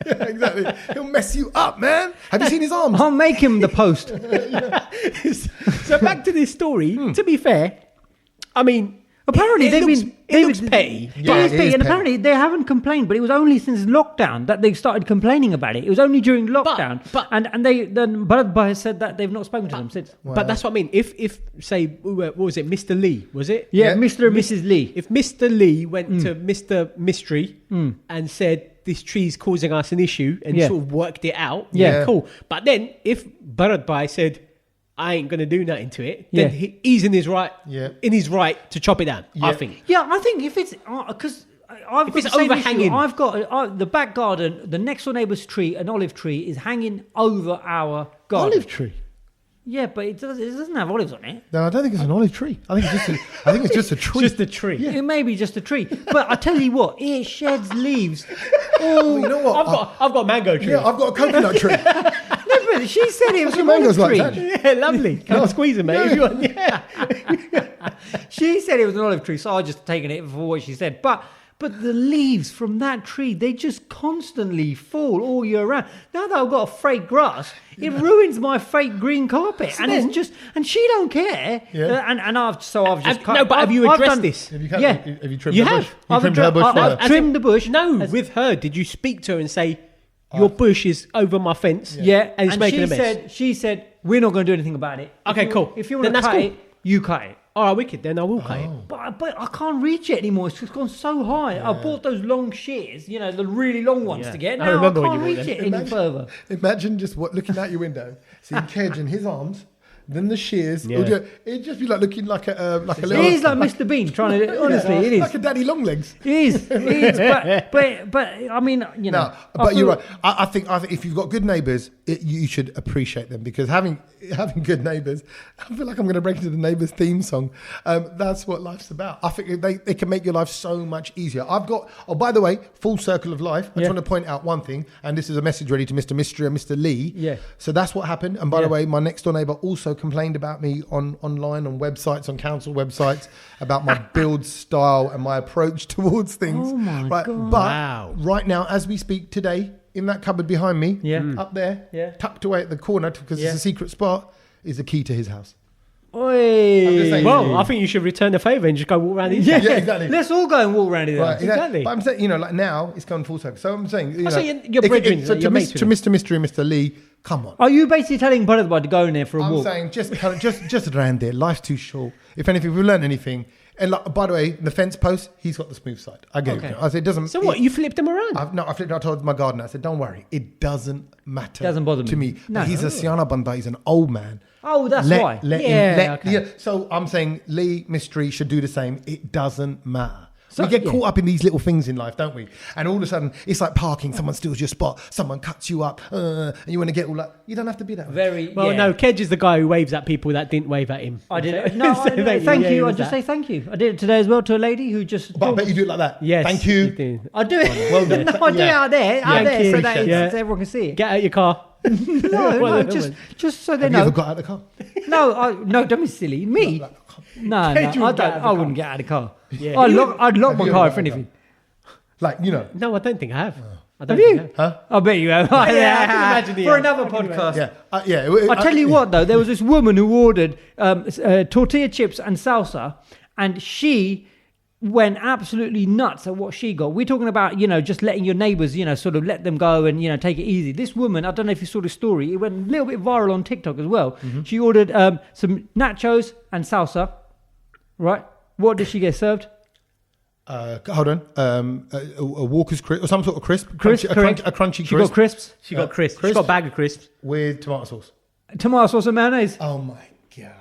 Yeah, exactly. He'll mess you up, man. Have you seen his arms? I'll make him the post. So back to this story. To be fair, I mean, apparently it looks petty. Yeah, It is it petty, is and petty. apparently they haven't complained, but it was only since lockdown that they started complaining about it. It was only during lockdown, then Bharat said that they've not spoken to them since. Wow. But that's what I mean. If say, what was it, Mr. Lee? Was it? Yeah, Mr. and Mrs. Lee. If Mr. Lee went to Mr. Mystery and said, this tree's causing us an issue, and sort of worked it out, Yeah. cool. But then if Bharat said, I ain't going to do nothing to it, then he's in his right to chop it down, I think. Yeah, I think if it's because I've If got it's the same overhanging. issue. I've got the back garden, the next door neighbour's tree, an olive tree, is hanging over our garden. Olive tree. Yeah, but it doesn't have olives on it. No, I don't think it's an olive tree. I think it's just a tree. Just a tree. Yeah. It may be just a tree, but I tell you what, it sheds leaves. Oh, you know what? I've got a mango tree. Yeah, I've got a coconut tree. No, but she said it was an mangoes olive like tree. that? Yeah, lovely. Can I squeeze it, mate? If you want. Yeah. She said it was an olive tree, so I just taken it for what she said. But the leaves from that tree, they just constantly fall all year round. Now that I've got a fake grass, it ruins my fake green carpet, and she don't care. Yeah. And I've just Have you addressed this? Have you trimmed You the have. bush? You trimmed her bush for her? I've trimmed the bush. No, with her, did you speak to her and say, your bush is over my fence? Yeah, and it's making a mess. She said, we're not going to do anything about it. Okay, cool. If you want Then to that's cut cool. it, you cut it. All right, wicked. Then I will cut it. But I can't reach it anymore. It's just gone so high. I bought those long shears, the really long ones to get. I Now I remember when can't you reach bought it any further. Imagine just looking out your window, seeing Kedge in his arms, then the shears. Yeah. It'd just be like looking like a It little. is like Mr. Bean trying to. Honestly, it is. like a daddy long legs. It is. But I mean, No, but you're right. I think if you've got good neighbours, you should appreciate them, because having good neighbours, I feel like I'm going to break into the neighbours theme song. That's what life's about. I think they can make your life so much easier. By the way, full circle of life. I just want to point out one thing, and this is a message really to Mr. Mystery and Mr. Lee. Yeah. So that's what happened. And by the way, my next door neighbour also complained about me online, on websites, on council websites, about my build style and my approach towards things. Oh my right, God. But right now, as we speak today, in that cupboard behind me, up there, tucked away at the corner because it's a secret spot, is the key to his house. Oi. I'm just saying. Well, I think you should return the favour and just go walk around Yeah, exactly. Let's all go and walk around it. Right, Exactly. But I'm saying, like now, it's gone full circle. So I'm saying, So your brethren, so your to mates with Mr. Mystery and Mr. Lee, come on. Are you basically telling Bharat to go in there for a I'm walk? saying just around there. Life's too short. If anything, if we've learned anything, and by the way, the fence post, he's got the smooth side. I get it. I said it doesn't. So what? You flipped them around? I flipped. I told my gardener. I said, "Don't worry, it doesn't matter. Doesn't bother to me. me. No. He's a Siana Banda. He's an old man. Oh, that's why. Let Yeah, him. Yeah. So I'm saying Lee Mystery should do the same. It doesn't matter. So- we get yeah. caught up in these little things in life, don't we? And all of a sudden, it's like parking. Someone steals your spot. Someone cuts you up, and you want to get all that. You don't have to be that way. Very. Well, yeah. no, Kedge is the guy who waves at people that didn't wave at him. I did. No, thank you. I just say thank you. I did it today as well to a lady who just. But I bet you do it like that. Yes. Thank you. did. I do it. Well done. No, I do it out there, Thank you. so that Yeah. so everyone can see it. Get out your car. No, just so they Have you know. ever got out of the car? No, don't be silly. Me? No, Kedge would I get out of don't. the I wouldn't get out of the car. Yeah. I'd lock my you car ever if got out of anything. Like, No, I don't think I have. I don't Have think you? I have. Huh? I bet you have. Yeah, I can imagine he For has. another I can podcast. Yeah. I tell you what, though, there was this woman who ordered tortilla chips and salsa, and she went absolutely nuts at what she got. We're talking about, just letting your neighbours, sort of let them go and, take it easy. This woman, I don't know if you saw the story, it went a little bit viral on TikTok as well. Mm-hmm. She ordered some nachos and salsa, right? What did she get served? Hold on. A Walker's crisp or some sort of crisp. Crisp, correct. A crunchy She crisp. got crisps. She got crisps. She got a bag of crisps. With tomato sauce. Tomato sauce and mayonnaise. Oh my God.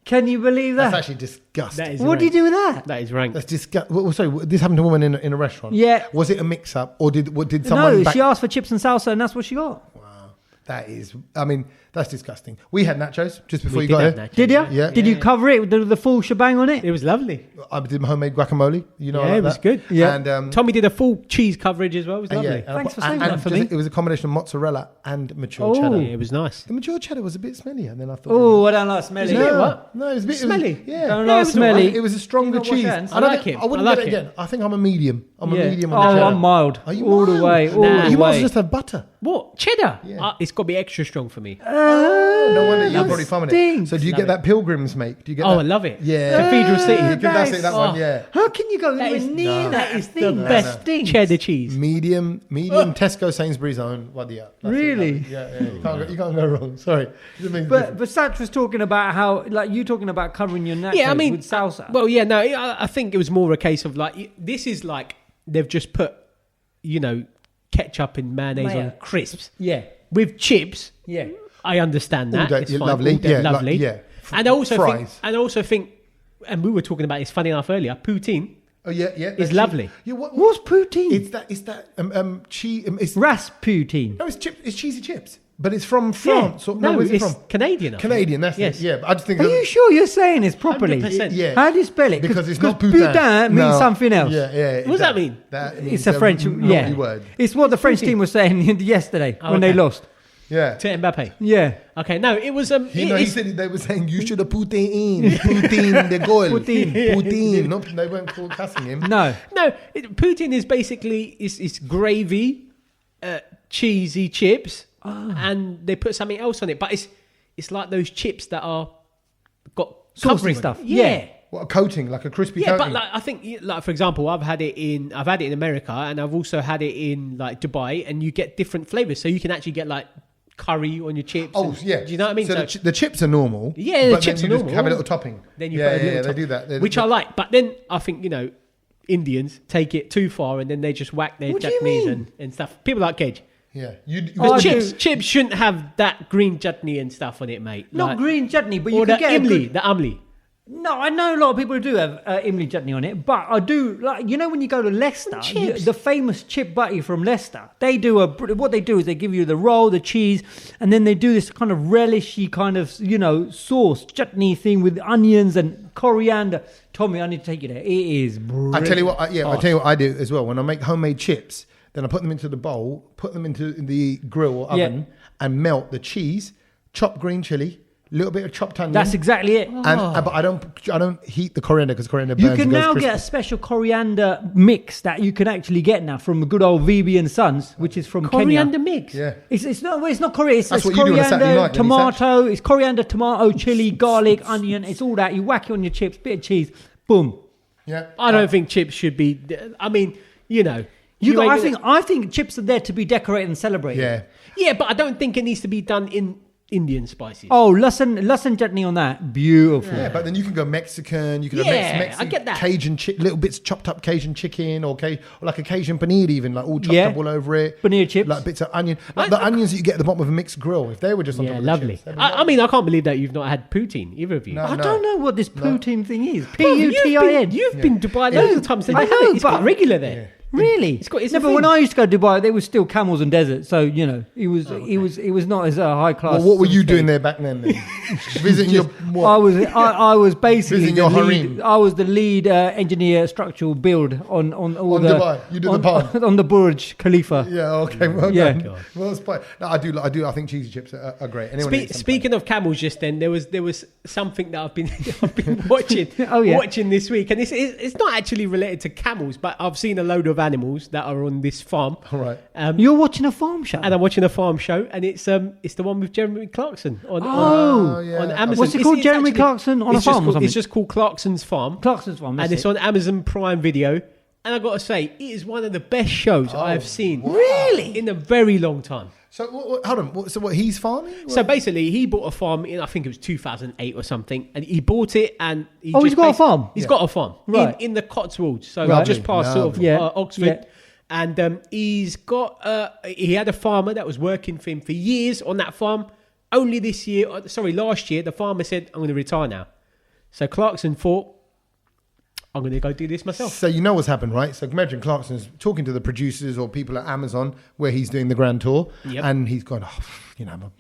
Can you believe that? That's actually disgusting. That is What do you do with that? That is rank. That's disgusting. Well, sorry, this happened to a woman in a restaurant. Yeah. Was it a mix-up or did someone... No, she asked for chips and salsa and that's what she got. Wow. That is... I mean, that's disgusting. We had nachos just before We you did got have here. nachos, Did you? Yeah. Did you cover it with the full shebang on it? It was lovely. I did my homemade guacamole. You know, Yeah, I like it was that. good. Yeah. And Tommy did a full cheese coverage as well. It was lovely. and Thanks for and- saying and that for just- me. It was a combination of mozzarella and mature Oh. cheddar. Yeah, it was nice. The mature cheddar was a bit smelly, and then I thought, Oh, I don't like smelly. Isn't it? What? No, it was a bit Smelly? yeah, Don't Yeah, like it was smelly. alright. It was a stronger You don't wash cheese. hands. I like it. I wouldn't I get like it it. again. I think I'm a medium. I'm a medium. Oh, on the cheddar. I'm mild. Are you all the mild? way. All Nah. the You might as way. well just have butter. What? Cheddar? Yeah. It's got to be extra strong for me. No wonder you're probably farming it. stinks. So do you get that Pilgrims make? Do you get Oh, that? I love it. Yeah. Cathedral City. That's it. That Oh. one. Yeah. How can you go That is- near no. that? That is It's the the best stinks. cheddar cheese. Medium, Tesco, Sainsbury's own. What the Really? Yeah, you can't go wrong. Sorry. It means But Sach was talking about how, like, you talking about covering your nachos with salsa. Well, yeah, no, I think it was more a case of like, this is like they've just put, ketchup and mayonnaise Mayo. on crisps. yeah, With chips, yeah. I understand that. All day, It's yeah, fine. lovely. All day, Yeah, like- lovely. yeah. And I also Fries. think, and we were talking about this funny enough earlier, poutine. Oh yeah. It's lovely. Yeah, What's poutine? It's that cheese. It's Rasputin. no, it's chips. It's cheesy chips, but it's from France. Yeah. Or, No, where's it it's from? Canadian. I think. Canadian. That's Yes. it. Yeah, but I just think. Are you sure you're saying this properly? 100%. Yeah. How do you spell it? Because it's not boudin. boudin. Means No. something else. Yeah, yeah. What does that mean? That means It's a French. naughty word. It's what the French team was saying yesterday when they okay. lost. Yeah. To Mbappe. Yeah. Okay, no, it was He said they were saying you should have put it in. Poutine the goal. Poutine. Poutine. No, they weren't cussing him. No. No, poutine is basically it's gravy, cheesy chips, and they put something else on it. But it's like those chips that are got Saucy covering stuff. Yeah. What a coating, like a crispy Yeah, coating. but like I think, like for example, I've had it in America, and I've also had it in like Dubai, and you get different flavors, so you can actually get like curry on your chips. Oh and- yeah. do you know what I mean? So the chips are normal. Yeah, the but chips then are you just normal. have a little topping. Then you yeah, put a little yeah, top- they do that. which I like. But then I think Indians take it too far, and then they just whack their What do you chutneys mean? and stuff. People like Cage. Yeah. Oh, I do. Chips shouldn't have that green chutney and stuff on it, mate. Not Like- green chutney, but you or can the get a imli, good... the amli. No, I know a lot of people who do have imli chutney on it, but I do like when you go to Leicester, Chips. the famous chip butty from Leicester. They do what they do is they give you the roll, the cheese, and then they do this kind of relishy kind of sauce chutney thing with onions and coriander. Tommy, I need to take you there. It is brilliant. I tell you what. I tell you what I do as well. When I make homemade chips, then I put them into the bowl, put them into the grill or oven, and melt the cheese, chop green chili, little bit of chopped onion. That's exactly it. And but I don't heat the coriander because coriander burns. You can and goes now crispy. get a special coriander mix that you can actually get now from a good old VB and Sons, which is from Coriander Kenya. mix. Yeah. It's not coriander. It's That's what you do on a Saturday coriander, night, then, tomato. It's coriander, tomato, chili, garlic, onion. It's all that. You whack it on your chips, bit of cheese, boom. Yeah. I don't think chips should be. I mean, I think chips are there to be decorated and celebrated. Yeah. Yeah, but I don't think it needs to be done in Indian spices. Oh, lesson chutney on that, beautiful. Yeah, but then you can go Mexican. You can Yeah, go Mexican. I get that. Cajun, little bits chopped up Cajun chicken, or like a Cajun paneer, even like all chopped Yeah. up all over it. Paneer chips. like bits of onion, like the onions that you get at the bottom of a mixed grill. If they were just on Yeah, top of lovely. the chips, that'd be I mean, I can't believe that you've not had poutine, either of you. No. I don't know what this Putin thing is. Bro, Putin. You've been Dubai loads of times. I I know, know, it's but- quite regular there. Really? It's a no, but when thing. I used to go to Dubai, there was still camels and desert. So it was not as a high class. Well, what were you thing. doing there back then? Visiting your I was basically Visiting the your lead. harem. I was the lead engineer structural build on all On the Dubai. You did the palm. on the Burj Khalifa. Yeah. Okay. Well Yeah. done. Well, that's fine. No, I do. I think cheesy chips are great. Anyone eats them, Speaking of camels, just then there was something that I've been watching. Oh, yeah. Watching this week, and it's not actually related to camels, but I've seen a load of animals that are on this farm. All right. You're watching a farm show. And I'm watching a farm show, and it's the one with Jeremy Clarkson on yeah. Amazon. What's it called? Jeremy Clarkson on a it's just farm or called- something? It's just called Clarkson's Farm, Clarkson's farm. and it's on Amazon Prime Video. And I got to say, it is one of the best shows I've seen Really? in a very long time. So hold on. So what? He's farming? So basically, he bought a farm in, I think it was 2008 or something, and he bought it and he's got a farm. He's got a farm Right. in the Cotswolds, so Right. just past sort of Oxford. Yeah. And he's got he had a farmer that was working for him for years on that farm. Only last year, the farmer said, "I'm going to retire now." So Clarkson thought, I'm going to go do this myself. So you know what's happened, right? So imagine Clarkson's talking to the producers or people at Amazon where he's doing the grand tour, and he's gone,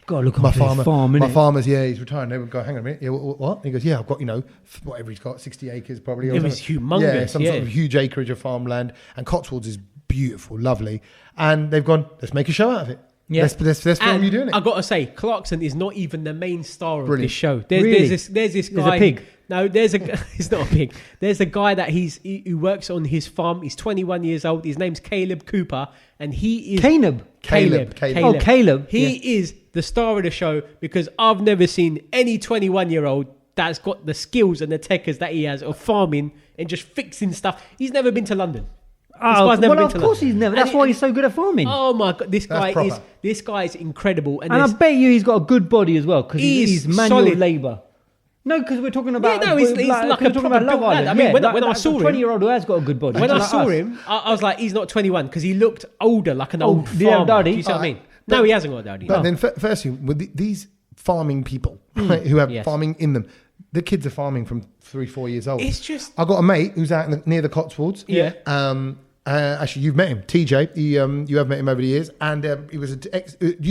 Gotta look my after his farmer, farm, my innit? farmer's, he's retiring. They would go, hang on a minute, what? And he goes, I've got, whatever he's got, 60 acres probably. Or It was something. humongous, Yeah, some sort of huge acreage of farmland, and Cotswolds is beautiful, lovely, and they've gone, let's make a show out of it. Yeah. Let's film you doing it. I got to say, Clarkson is not even the main star of Brilliant. this show. Really? There's this guy. There's a pig. No, it's not a pig. There's a guy that who works on his farm. He's 21 years old. His name's Caleb Cooper, and he is Caleb. Oh, Caleb. He is the star of the show because I've never seen any 21-year-old that's got the skills and the techers that he has of farming and just fixing stuff. He's never been to London. Oh, never been of to course London. he's never. That's why he's so good at farming. Oh my god, this guy proper. is incredible, and I bet you he's got a good body as well because he's manual solid. labour. No, because we're talking about. Yeah, no, he's like a talking proper about Love built lad. Island. I mean, Yeah, when I saw him, 20-year-old who has got a good body. when I Like saw us. him, I was like, he's not 21 because he looked older, like an old the old farmer. daddy. Do you see what I mean? But- No, he hasn't got a daddy. But No. then, firstly, with these farming people right, who have Yes. farming in them, the kids are farming from 3-4 years old. It's just I got a mate who's out near the Cotswolds. Yeah. Actually, you've met him, TJ. You have met him over the years, and he was used to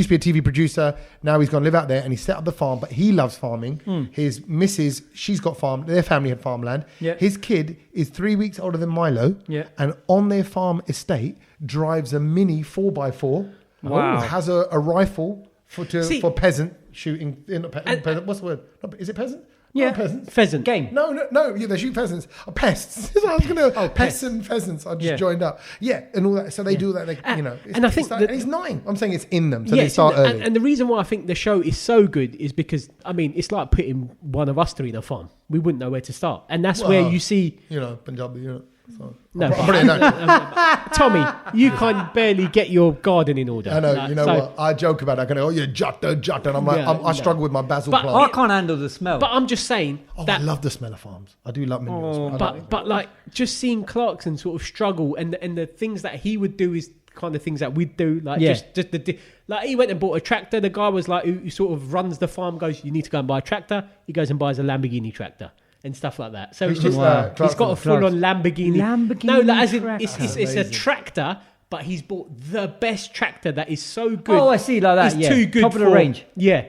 be a TV producer. Now he's gone to live out there, and he set up the farm. But he loves farming. His missus, she's got farm. Their family had farmland. Yeah. His kid is 3 weeks older than Milo. Yeah. And on their farm estate, drives a mini 4x4. Wow. Has a rifle for See- peasant shooting. Not peasant. What's the word? Is it peasant? Yeah. Not peasants. pheasant. Game. No. Yeah, they shoot pheasants. Pests. I was going to. Pests and pheasants. I just joined up. Yeah, and all that. So they do that. They, And I think and he's 9. I'm saying it's in them. So Yeah, they start early. and the reason why I think the show is so good is because it's like putting one of us three in a farm. We wouldn't know where to start, and that's where you see. Punjabi. So. No, Brilliant, no. Tommy, you can barely get your garden in order. I know. Like, You know so- what? I joke about that. I go, you're jatta. And I'm like, Yeah, I struggle with my basil But- plant. I can't handle the smell. But I'm just saying I that. love the smell of farms. I do love minerals. But like just seeing Clarkson sort of struggle and the things that he would do is kind of things that we'd do. Like just like he went and bought a tractor. The guy was like who sort of runs the farm. Goes, you need to go and buy a tractor. He goes and buys a Lamborghini tractor. And stuff like that. So it's just he's got a full-on Lamborghini. No, like, as in it's a tractor, but he's bought the best tractor that is so good. Oh, I see, like that. It's Yeah, too good top of the for- range. Yeah,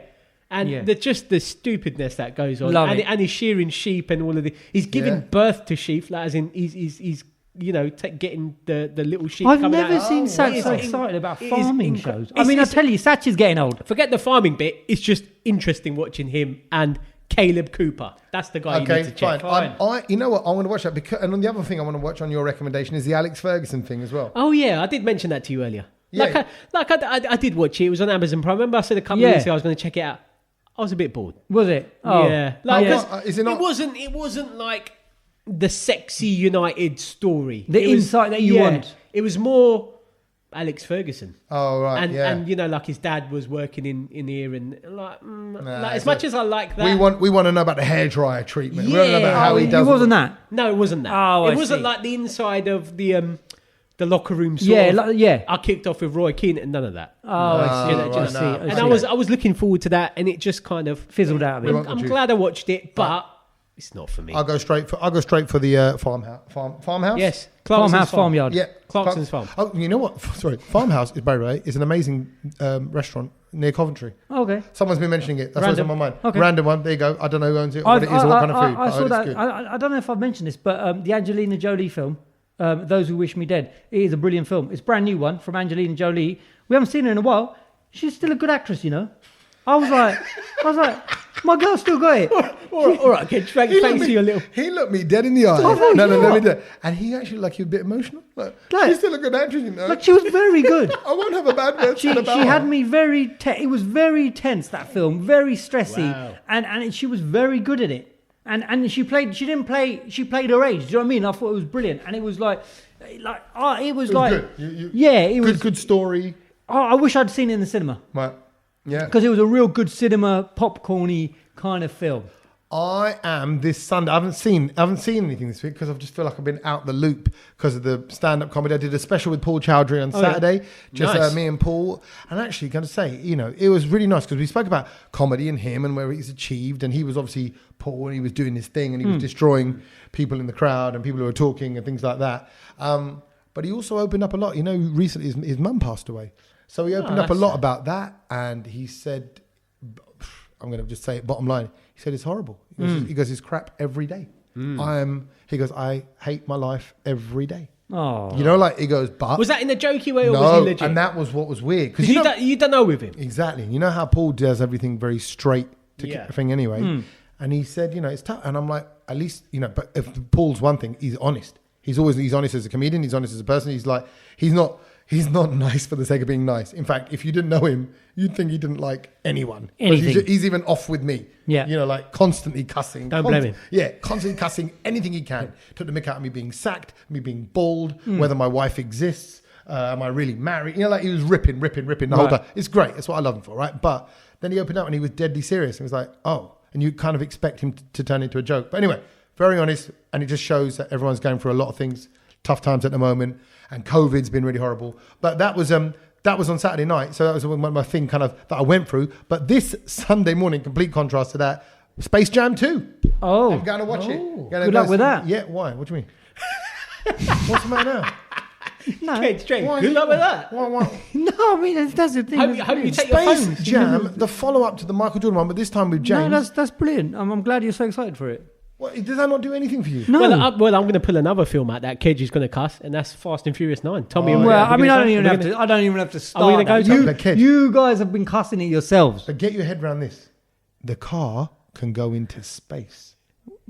and the stupidness that goes on, Love and, it. and he's shearing sheep and all of the. He's giving Yeah. birth to sheep, like, as in he's getting the little sheep. I've coming never out. seen Sach It so is excited about it is farming incre- shows. it's- I it's- tell you, Sach is getting old. Forget the farming bit. It's just interesting watching him and Caleb Cooper. That's the guy you Okay, need to check. fine. You know what? I want to watch that because, and the other thing I want to watch on your recommendation is the Alex Ferguson thing as well. Oh yeah, I did mention that to you earlier. Yeah. I did watch it. It was on Amazon Prime. Remember I said a couple of weeks ago I was going to check it out. I was a bit bored. Was it? Oh. Yeah, like Oh, 'cause is it not- It wasn't like the sexy United story. The It was- insight that you want. It was more Alex Ferguson. Oh right, And like his dad was working in here and like as much as I like that. we want to know about the hairdryer treatment. We want to know about how he It does. wasn't that. No, it wasn't that. Oh, it I wasn't see. like the inside of the locker room. I kicked off with Roy Keane and none of that. Oh, I see. right, Just no. see. And see. I was looking forward to that, and it just kind of Fizzled out a bit. I'm glad I watched it, but it's not for me. I'll go straight for the farmhouse. Yes, Farmhouse, farmyard. Yeah, Clarkson's Farm. Oh, you know what? Sorry, Farmhouse by the way is an amazing restaurant near Coventry. Okay. Someone's been mentioning it. That's what's on my mind. Okay. Random one. There you go. I don't know who owns it or what it is or what kind of food. I but saw heard it's that. good. I don't know if I've mentioned this, but the Angelina Jolie film, Those Who Wish Me Dead, it is a brilliant film. It's a brand new one from Angelina Jolie. We haven't seen her in a while. She's still a good actress, you know. I was like, my girl still got it. All right, okay, thanks for your little. He looked me dead in the eye. Oh, no, you let me what? do it. And he actually he was a bit emotional. Like, Like- she's still a good actress, you know. Like, she was very good. I won't have a bad word She said about her. had me very. It was very tense, that film, very stressy, Wow. and she was very good at it. And she played. She didn't play. She played her age. Do you know what I mean? I thought it was brilliant, and it was it was It was like good. yeah, it was Good story. Oh, I wish I'd seen it in the cinema. Right. Yeah. Because it was a real good cinema, popcorny kind of film. I am this Sunday. I haven't seen anything this week because I just feel like I've been out the loop because of the stand-up comedy. I did a special with Paul Chowdhury on Saturday, just me and Paul. And actually, going to say, it was really nice because we spoke about comedy and him and where he's achieved. And he was obviously Paul, and he was doing his thing, and he was destroying people in the crowd and people who were talking and things like that. But he also opened up a lot. Recently his mum passed away, so he opened up a lot about that. And he said, I'm going to just say it, bottom line. He said it's horrible. He goes, it's crap every day. He goes, I hate my life every day. Oh, he goes, but was that in a jokey way or no, was he legit? and that was what was weird because you don't know with him exactly. You know how Paul does everything very straight to thing anyway. And he said, it's tough. And I'm like, at least but if Paul's one thing, he's honest. He's honest as a comedian. He's honest as a person. He's like, he's not nice for the sake of being nice. In fact, if you didn't know him, you'd think he didn't like anyone. Anything. He's even off with me. Yeah. Like constantly cussing. Don't blame him. Yeah, constantly cussing anything he can. Took the mick out of me being sacked, me being bald, whether my wife exists, am I really married? He was ripping the whole time. It's great. That's what I love him for, right? But then he opened up and he was deadly serious. And it was like, oh, and you kind of expect him to turn into a joke. But anyway, very honest. And it just shows that everyone's going through a lot of things, tough times at the moment. And COVID's been really horrible. But that was on Saturday night. So that was one of my thing kind of that I went through. But this Sunday morning, complete contrast to that, Space Jam 2. Oh. I'm going to watch it. Good luck with that. Yeah, why? What do you mean? What's the matter now? No. Straight. Good luck with that. Why? No, I mean, that's the thing. Hope you take your phone. Space Jam, the follow-up to the Michael Jordan one, but this time with James. No, that's brilliant. I'm glad you're so excited for it. What, does that not do anything for you? No. Well, I'm going to pull another film out that Kedge is going to cuss, and that's Fast and Furious 9. Tell me. I don't even have to start. Are we going to go? You guys have been cussing it yourselves. But get your head around this. The car can go into space.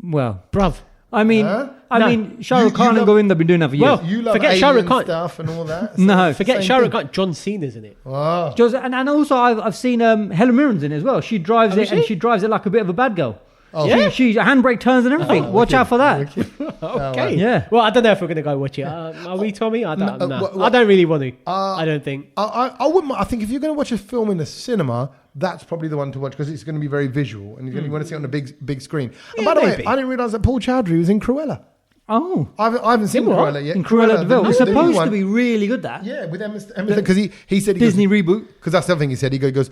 Well, bruv. I mean, Shah Rukh Khan and Govinda have been doing that for years. Well, you love forget Shah Rukh Khan stuff and all that. No, forget Shah Rukh Khan. John Cena's in it. Wow. And also I've seen Helen Mirren's in it as well. She drives it, and she drives it like a bit of a bad girl. Oh. Yeah, she handbrake turns and everything. Watch out for that. Okay. Yeah. Well, I don't know if we're going to go watch it. Are we, Tommy? I don't know. I don't really want to. I don't think. I wouldn't. I think if you're going to watch a film in the cinema, that's probably the one to watch because it's going to be very visual and you want to see it on a big screen. And by the way, I didn't realise that Paul Chowdhury was in Cruella. Oh, I haven't seen Cruella yet. In Cruella de Vil. It's supposed to be be really good. That with Emma because he said Disney reboot. Because that's the other thing he said. He goes.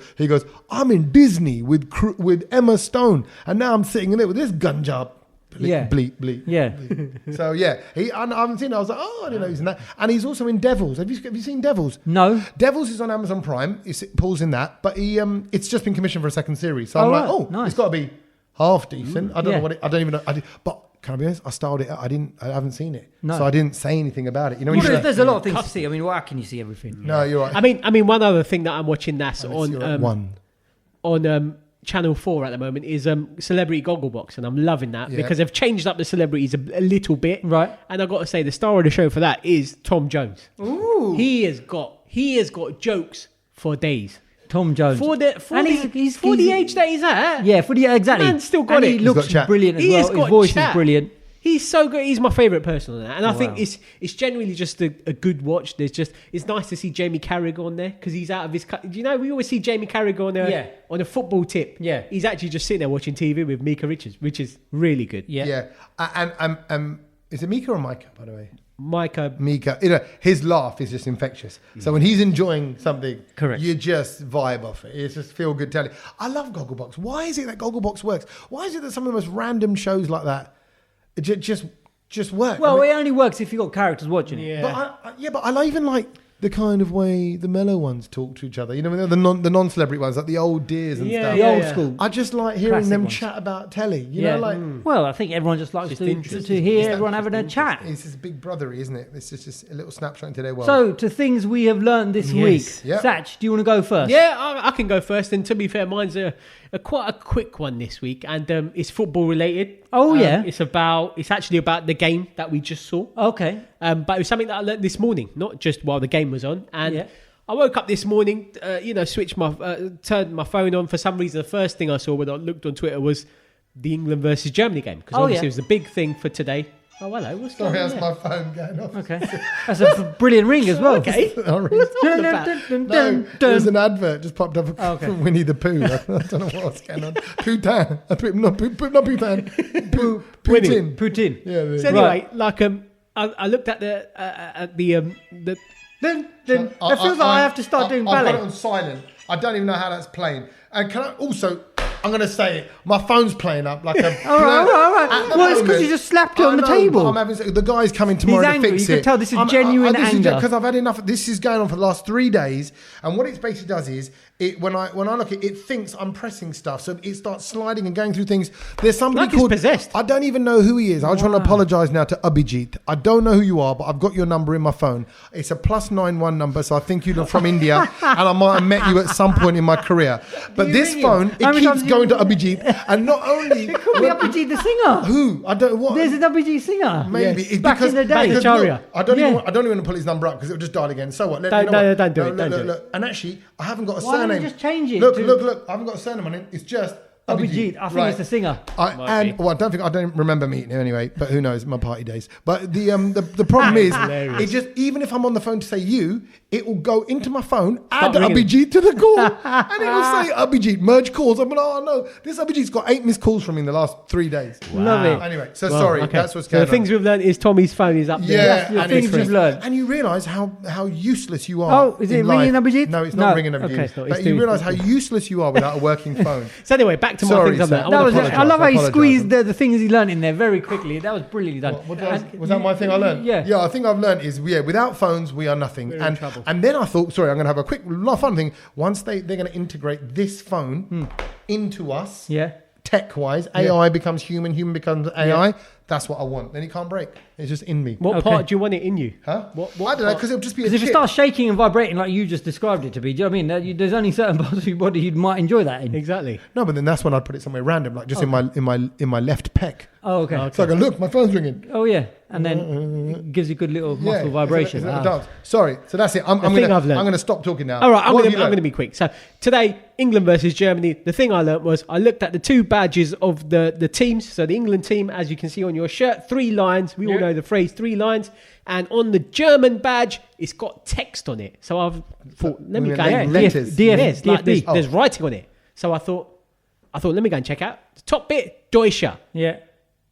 I'm in Disney with Emma Stone, and now I'm sitting in it with this gun job. Bleep. Yeah. So yeah, I haven't seen it. I was like, I didn't know he's in that. And he's also in Devils. Have you seen Devils? No. Devils is on Amazon Prime. Paul's in that, but it's just been commissioned for a second series. So I'm like, nice. It's got to be half decent. I don't know what I don't even know. But can I be honest? I styled it. I haven't seen it, so I didn't say anything about it. There's a lot of things to see. I mean, why can you see everything? No, you're right. I mean, one other thing that I'm watching that's on Channel 4 at the moment is Celebrity Gogglebox, and I'm loving that because they've changed up the celebrities a little bit. Right. And I've got to say, the star of the show for that is Tom Jones. Ooh. He has got jokes for days. Tom Jones. For the age that he's at. Yeah, exactly. The man's still got it. He looks brilliant as well. His voice is brilliant. He's so good. He's my favourite person on that. And I think it's genuinely just a good watch. It's nice to see Jamie Carragher on there because he's out of his... Do you know, we always see Jamie Carragher on there on a football tip. Yeah. He's actually just sitting there watching TV with Mika Richards, which is really good. Yeah. And is it Mika or Micah, by the way? Mika. His laugh is just infectious. So when he's enjoying something, correct, you just vibe off it. It's just feel good telly. I love Gogglebox. Why is it that Gogglebox works? Why is it that some of the most random shows like that just work? Well, it only works if you've got characters watching it. Yeah. But I even like the kind of way the mellow ones talk to each other. You know, the non-celebrity ones, like the old dears and stuff. The old school. I just like hearing classic them ones. chat about telly. You know, Well, I think everyone just likes to hear everyone having a chat. It's just big brothery, isn't it? It's just a little snapshot into their world. So, to things we have learned this week. Yep. Sach, do you want to go first? Yeah, I can go first. And to be fair, mine's quite a quick one this week, and it's football related. Oh yeah, it's actually about the game that we just saw. Okay, but it was something that I learned this morning, not just while the game was on. And I woke up this morning, turned my phone on. For some reason, the first thing I saw when I looked on Twitter was the England versus Germany game, because obviously it was the big thing for today. Oh, hello. What's Sorry, going that's on my phone going off. Okay, that's a brilliant ring as well. Okay. Sorry. Talking about? No, there's an advert just popped up Oh, okay. for Winnie the Pooh. I don't know what's going on. Pooh-tan. Not Pooh-tan. Putin. Putin. Yeah. So anyway, like I looked at the Then it feels like I have to start doing I've got it ballet. on silent. I don't even know how that's playing. And can I also... I'm going to say it. My phone's playing up like a... All right. Well, it's because you just slapped it on the table. The guy's coming tomorrow He's to angry. fix You it. can tell this is genuine anger. Because I've had enough. This is going on for the last 3 days. And what it basically does is, when I look at it, it thinks I'm pressing stuff. So it starts sliding and going through things. There's somebody Like it's called... possessed. I don't even know who he is. I just want to apologise now to Abhijit. I don't know who you are, but I've got your number in my phone. It's a +91 number, so I think you're from India. And I might have met you at some point in my career. But this phone, it keeps going to Abhijit. And not only... It could be Abhijit the singer. Who? I don't... What? There's an Abhijit singer. Maybe Yes. it's Back because in the day. because Bhattacharya. look, I don't Yeah. even want to pull his number up because it'll just dial again. So what? Don't do it. And actually, I haven't got a Why don't surname. you just change it Look, to- look. I haven't got a surname on it. It's just Abhijit. I think it's the singer. I don't remember meeting him anyway. But who knows? My party days. But the problem is, hilarious. it just even if I'm on the phone to say you, it will go into my phone, add ringing. Abhijit to the call, and it will say Abhijit merge calls. I'm like, oh no, this Abhijit's got 8 missed calls from me in the last 3 days. Love it. Anyway, so Well, sorry, okay. that's what's So going the things on. we've learned is Tommy's phone is up there. Yeah, the and things it's you've learned. And you realise how useless you are. Oh, is it in ringing life. Abhijit? No, it's not No. ringing Abhijit. Okay, it's not. But It's you doing- realise how useless you are without a working phone. So anyway, back to my Sorry, things I've sir. learned. That was apologise. I love how he Apologise. squeezed the things he learned in there very quickly. That was brilliantly done. Was that my thing I learned? Yeah. I think I've learned is without phones we are nothing. We're in trouble. And then I thought, sorry, I'm going to have a quick fun thing. Once they're going to integrate this phone into us, Yeah. tech-wise, AI becomes human becomes AI. That's what I want. Then it can't break. It's just in me. What Okay. part do you want it in you? Huh? What I don't know, part? because it'll just be a Because if it chip. starts shaking and vibrating like you just described it to be, do you know what I mean? There's only certain parts of your body you might enjoy that in. Exactly. No, but then that's when I'd put it somewhere random, like just in my left pec. Oh, okay. Okay. So I go, look, my phone's ringing. Oh, yeah. And then it gives you good little muscle vibration. It's a Ah. dance. Sorry. So that's it. I'm thing going I've learned. to stop talking now. All right, I'm What have you going to learned? be quick. So today, England versus Germany. The thing I learnt was I looked at the 2 badges of the teams. So the England team, as you can see on your shirt, 3 lines. We all Yeah. know the phrase 3 lines. And on the German badge, it's got text on it. So I've thought, let me Yeah, go. yeah, and- letters. Yes, like DFB. there's writing on it. So I thought, let me go and check out the top bit, Deutsche. Yeah.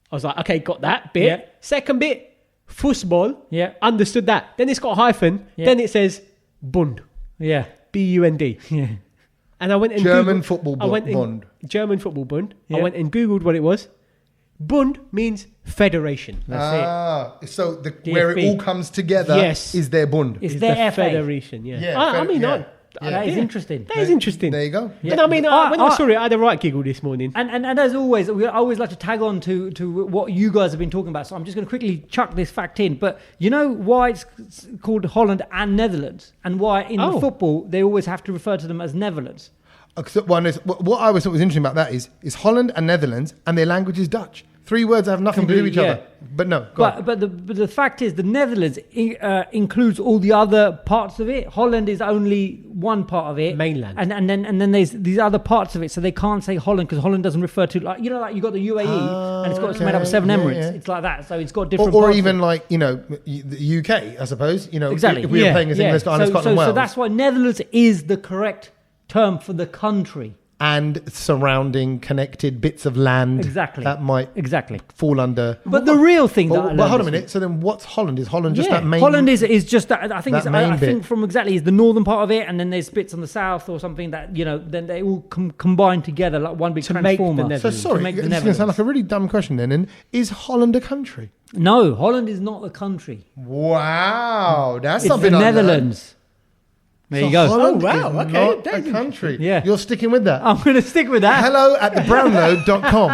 I was like, okay, got that bit. Yeah. Second bit, Fußball. Yeah. Understood that. Then it's got a hyphen. Yeah. Then it says Bund. Yeah. B-U-N-D. Yeah. And I went and German Googled, football I went and- bond. German football bund. Yeah. I went and Googled what it was. Bund means federation. That's So where it all comes together Yes. is their bund. It's Is their the FA. federation. Yeah. Yeah, I mean, yeah. That is yeah. interesting. That is interesting. There you go. And I mean, when I saw it, I had a right giggle this morning. And as always, I always like to tag on to what you guys have been talking about. So I'm just going to quickly chuck this fact in. But you know why it's called Holland and Netherlands? And why in the football, they always have to refer to them as Netherlands? What I was thought was interesting about that is Holland and Netherlands, and their language is Dutch. 3 words that have nothing to do with each other. But no, go on. But the fact is, the Netherlands includes all the other parts of it. Holland is only one part of it, Mainland. and then there's these other parts of it. So they can't say Holland because Holland doesn't refer to like you got the UAE and it's made up of 7 yeah, Emirates. yeah. It's like that. So it's got different. Or parts even of it. like the UK, I suppose. Exactly. If we were playing as England, Scotland, Scotland, Wales, So that's why Netherlands is the correct term for the country. and surrounding connected bits of land Exactly. that might Exactly. fall under. But the real thing that I But learned hold a this minute. So then, what's Holland? Is Holland just yeah, that main? Holland is just that. I think that it's, main I think bit. from exactly is the northern part of it, and then there's bits on the south or something that then they all combine together like one big To make the transformer. Netherlands. So to sorry, make the it's going to sound Netherlands. like a really dumb question then. And is Holland a country? No, Holland is not a country. Wow, that's It's something the I learned. Netherlands. There So you go. Holland Oh, wow, is okay. not a country. Yeah. You're sticking with that. I'm going to stick with that. Hello at thebrownload.com.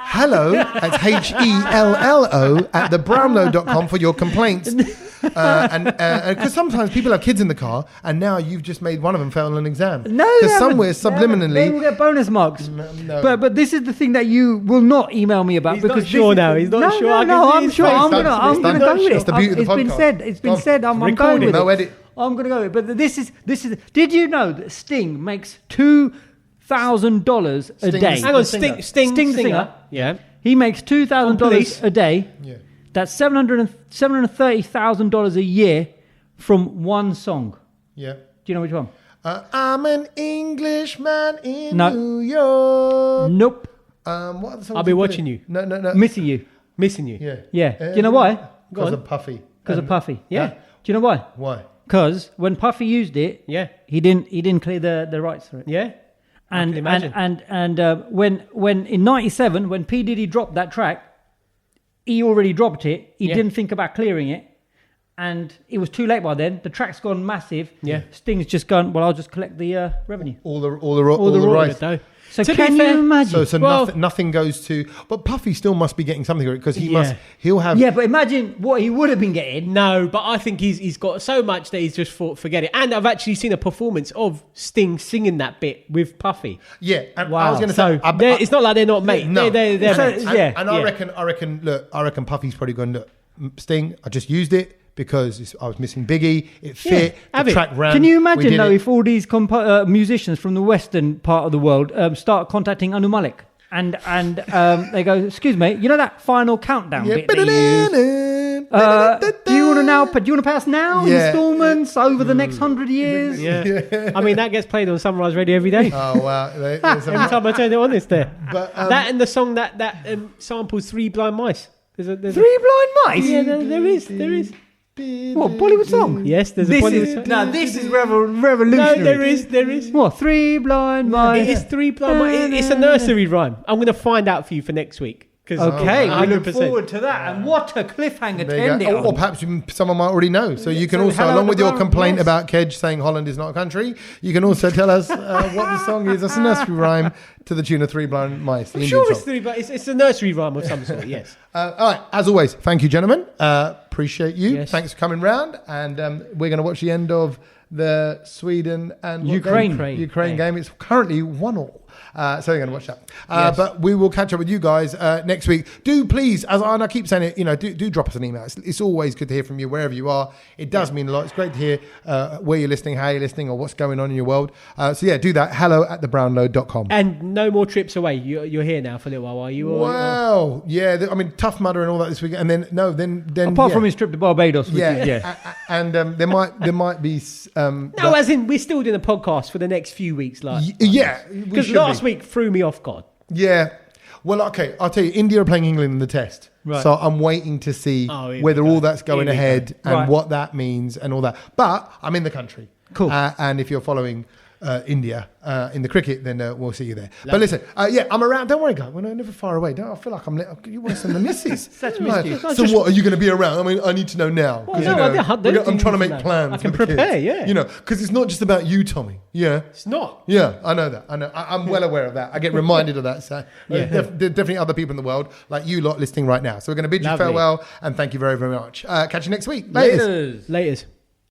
Hello, that's HELLO at thebrownload.com for your complaints. And because sometimes people have kids in the car, and now you've just made one of them fail an exam. No, because somewhere subliminally, they will get bonus marks. no. But this is the thing that you will not email me about He's not because sure this is now. the- He's not no, sure. No, I can no, see I'm his sure. face. I'm Done. gonna It's go done. with it. It's the beauty of the It's been podcast. said. It's been Go on. said. I'm going Recording. with it. No edit. I'm gonna go with it. But this is. Did you know that Sting makes $2,000 a Sting day? is- Hang on, Singer. Sting Sting singer. singer. Yeah. He makes On $2,000 police. a day Yeah. That's $730,000 a year from one song. Yeah. Do you know which one? I'm an Englishman in No. New York. Nope. What other songs I'll be did watching it? you. No. Missing You. Missing you. Yeah. Yeah. Do you know why? Because of Puffy. Because of Puffy. Yeah. Do you know why? Why? Because when Puffy used it, Yeah. he didn't clear the rights for it. Yeah. I can imagine. And when in '97 when P Diddy dropped that track, he already dropped it. He didn't think about clearing it, and it was too late by then. The track's gone massive. Yeah. Sting's just gone. Well, I'll just collect the revenue. All the royalties, rights. Though. So To be can fair- you imagine? So nothing goes to. But Puffy still must be getting something because he'll have. Yeah, but imagine what he would have been getting. No, but I think he's got so much that he's just thought, forget it. And I've actually seen a performance of Sting singing that bit with Puffy. Yeah, and Wow. I was going to So say, it's not like they're not mates. No. They're So- mates. yeah. And I reckon Puffy's probably going, look, Sting, I just used it because I was missing Biggie. It fit. have the it. track ran. Can you we imagine did though it. if all these musicians from the western part of the world start contacting Anu Malik and they go, excuse me, you know that final countdown bit they use? Do you want to pay us now Yeah. installments over the next 100 years? Yeah. I mean, that gets played on Sunrise Radio every day. Oh wow! Every time I turn it on, it's there. But, that and the song that samples Three Blind Mice. There's a Three Blind Mice? Yeah, there is. What, Bollywood song? Yes, there's This a Bollywood is, song. no, this is revolutionary. No, there is. What, Three Blind Mice? It is Three Blind Mice. It's a nursery rhyme. I'm going to find out for you for next week. Okay, we look 100%. forward to that. And what a cliffhanger to end it Or on. perhaps someone might already know. So you can So also, hello along to with your Brown- complaint yes. about Kedge saying Holland is not a country, you can also tell us what the song is. That's a nursery rhyme to the tune of Three Blind Mice. The I'm Indian sure it's song. Three Blind. It's a nursery rhyme of some sort. Yes. All right, as always, thank you, gentlemen. Appreciate you. Yes. Thanks for coming round. And we're going to watch the end of the Sweden and Ukraine game. It's currently 1-1. So we're going to watch that. Yes. But we will catch up with you guys next week. Do please, and I keep saying it, do drop us an email. It's always good to hear from you wherever you are. It does mean a lot. It's great to hear where you're listening, how you're listening, or what's going on in your world. So yeah, do that. hello@thebrownload.com. And no more trips away. You're here now for a little while, are you? Wow. Yeah. I mean, Tough Mudder and all that this week. And then, Apart yeah. from his trip to Barbados. Which Yeah, is, yeah. and there might be No, as in we're still doing a podcast for the next few weeks, because last week threw me off guard. Yeah. Well, okay, I'll tell you, India are playing England in the test. Right. So I'm waiting to see Here whether we go. all that's going Here we ahead go. and Right. what that means and all that. But I'm in the country. Cool. And if you're following India in the cricket, then we'll see you there. But listen, I'm around. Don't worry, guys. We're never far away. I feel like you want to send the missus. Such Like, mischief. so what, are you going to be around? I mean, I need to know now. 'cause, Well, no, I don't I'm trying to make know. plans. I can for the kids. prepare, yeah. Because it's not just about you, Tommy. Yeah. It's not. Yeah, I know that. I know. I'm well aware of that. I get reminded of that. So there are definitely other people in the world like you lot listening right now. So we're going to bid you Lovely. farewell and thank you very, very much. Catch you next week. Laters. Laters.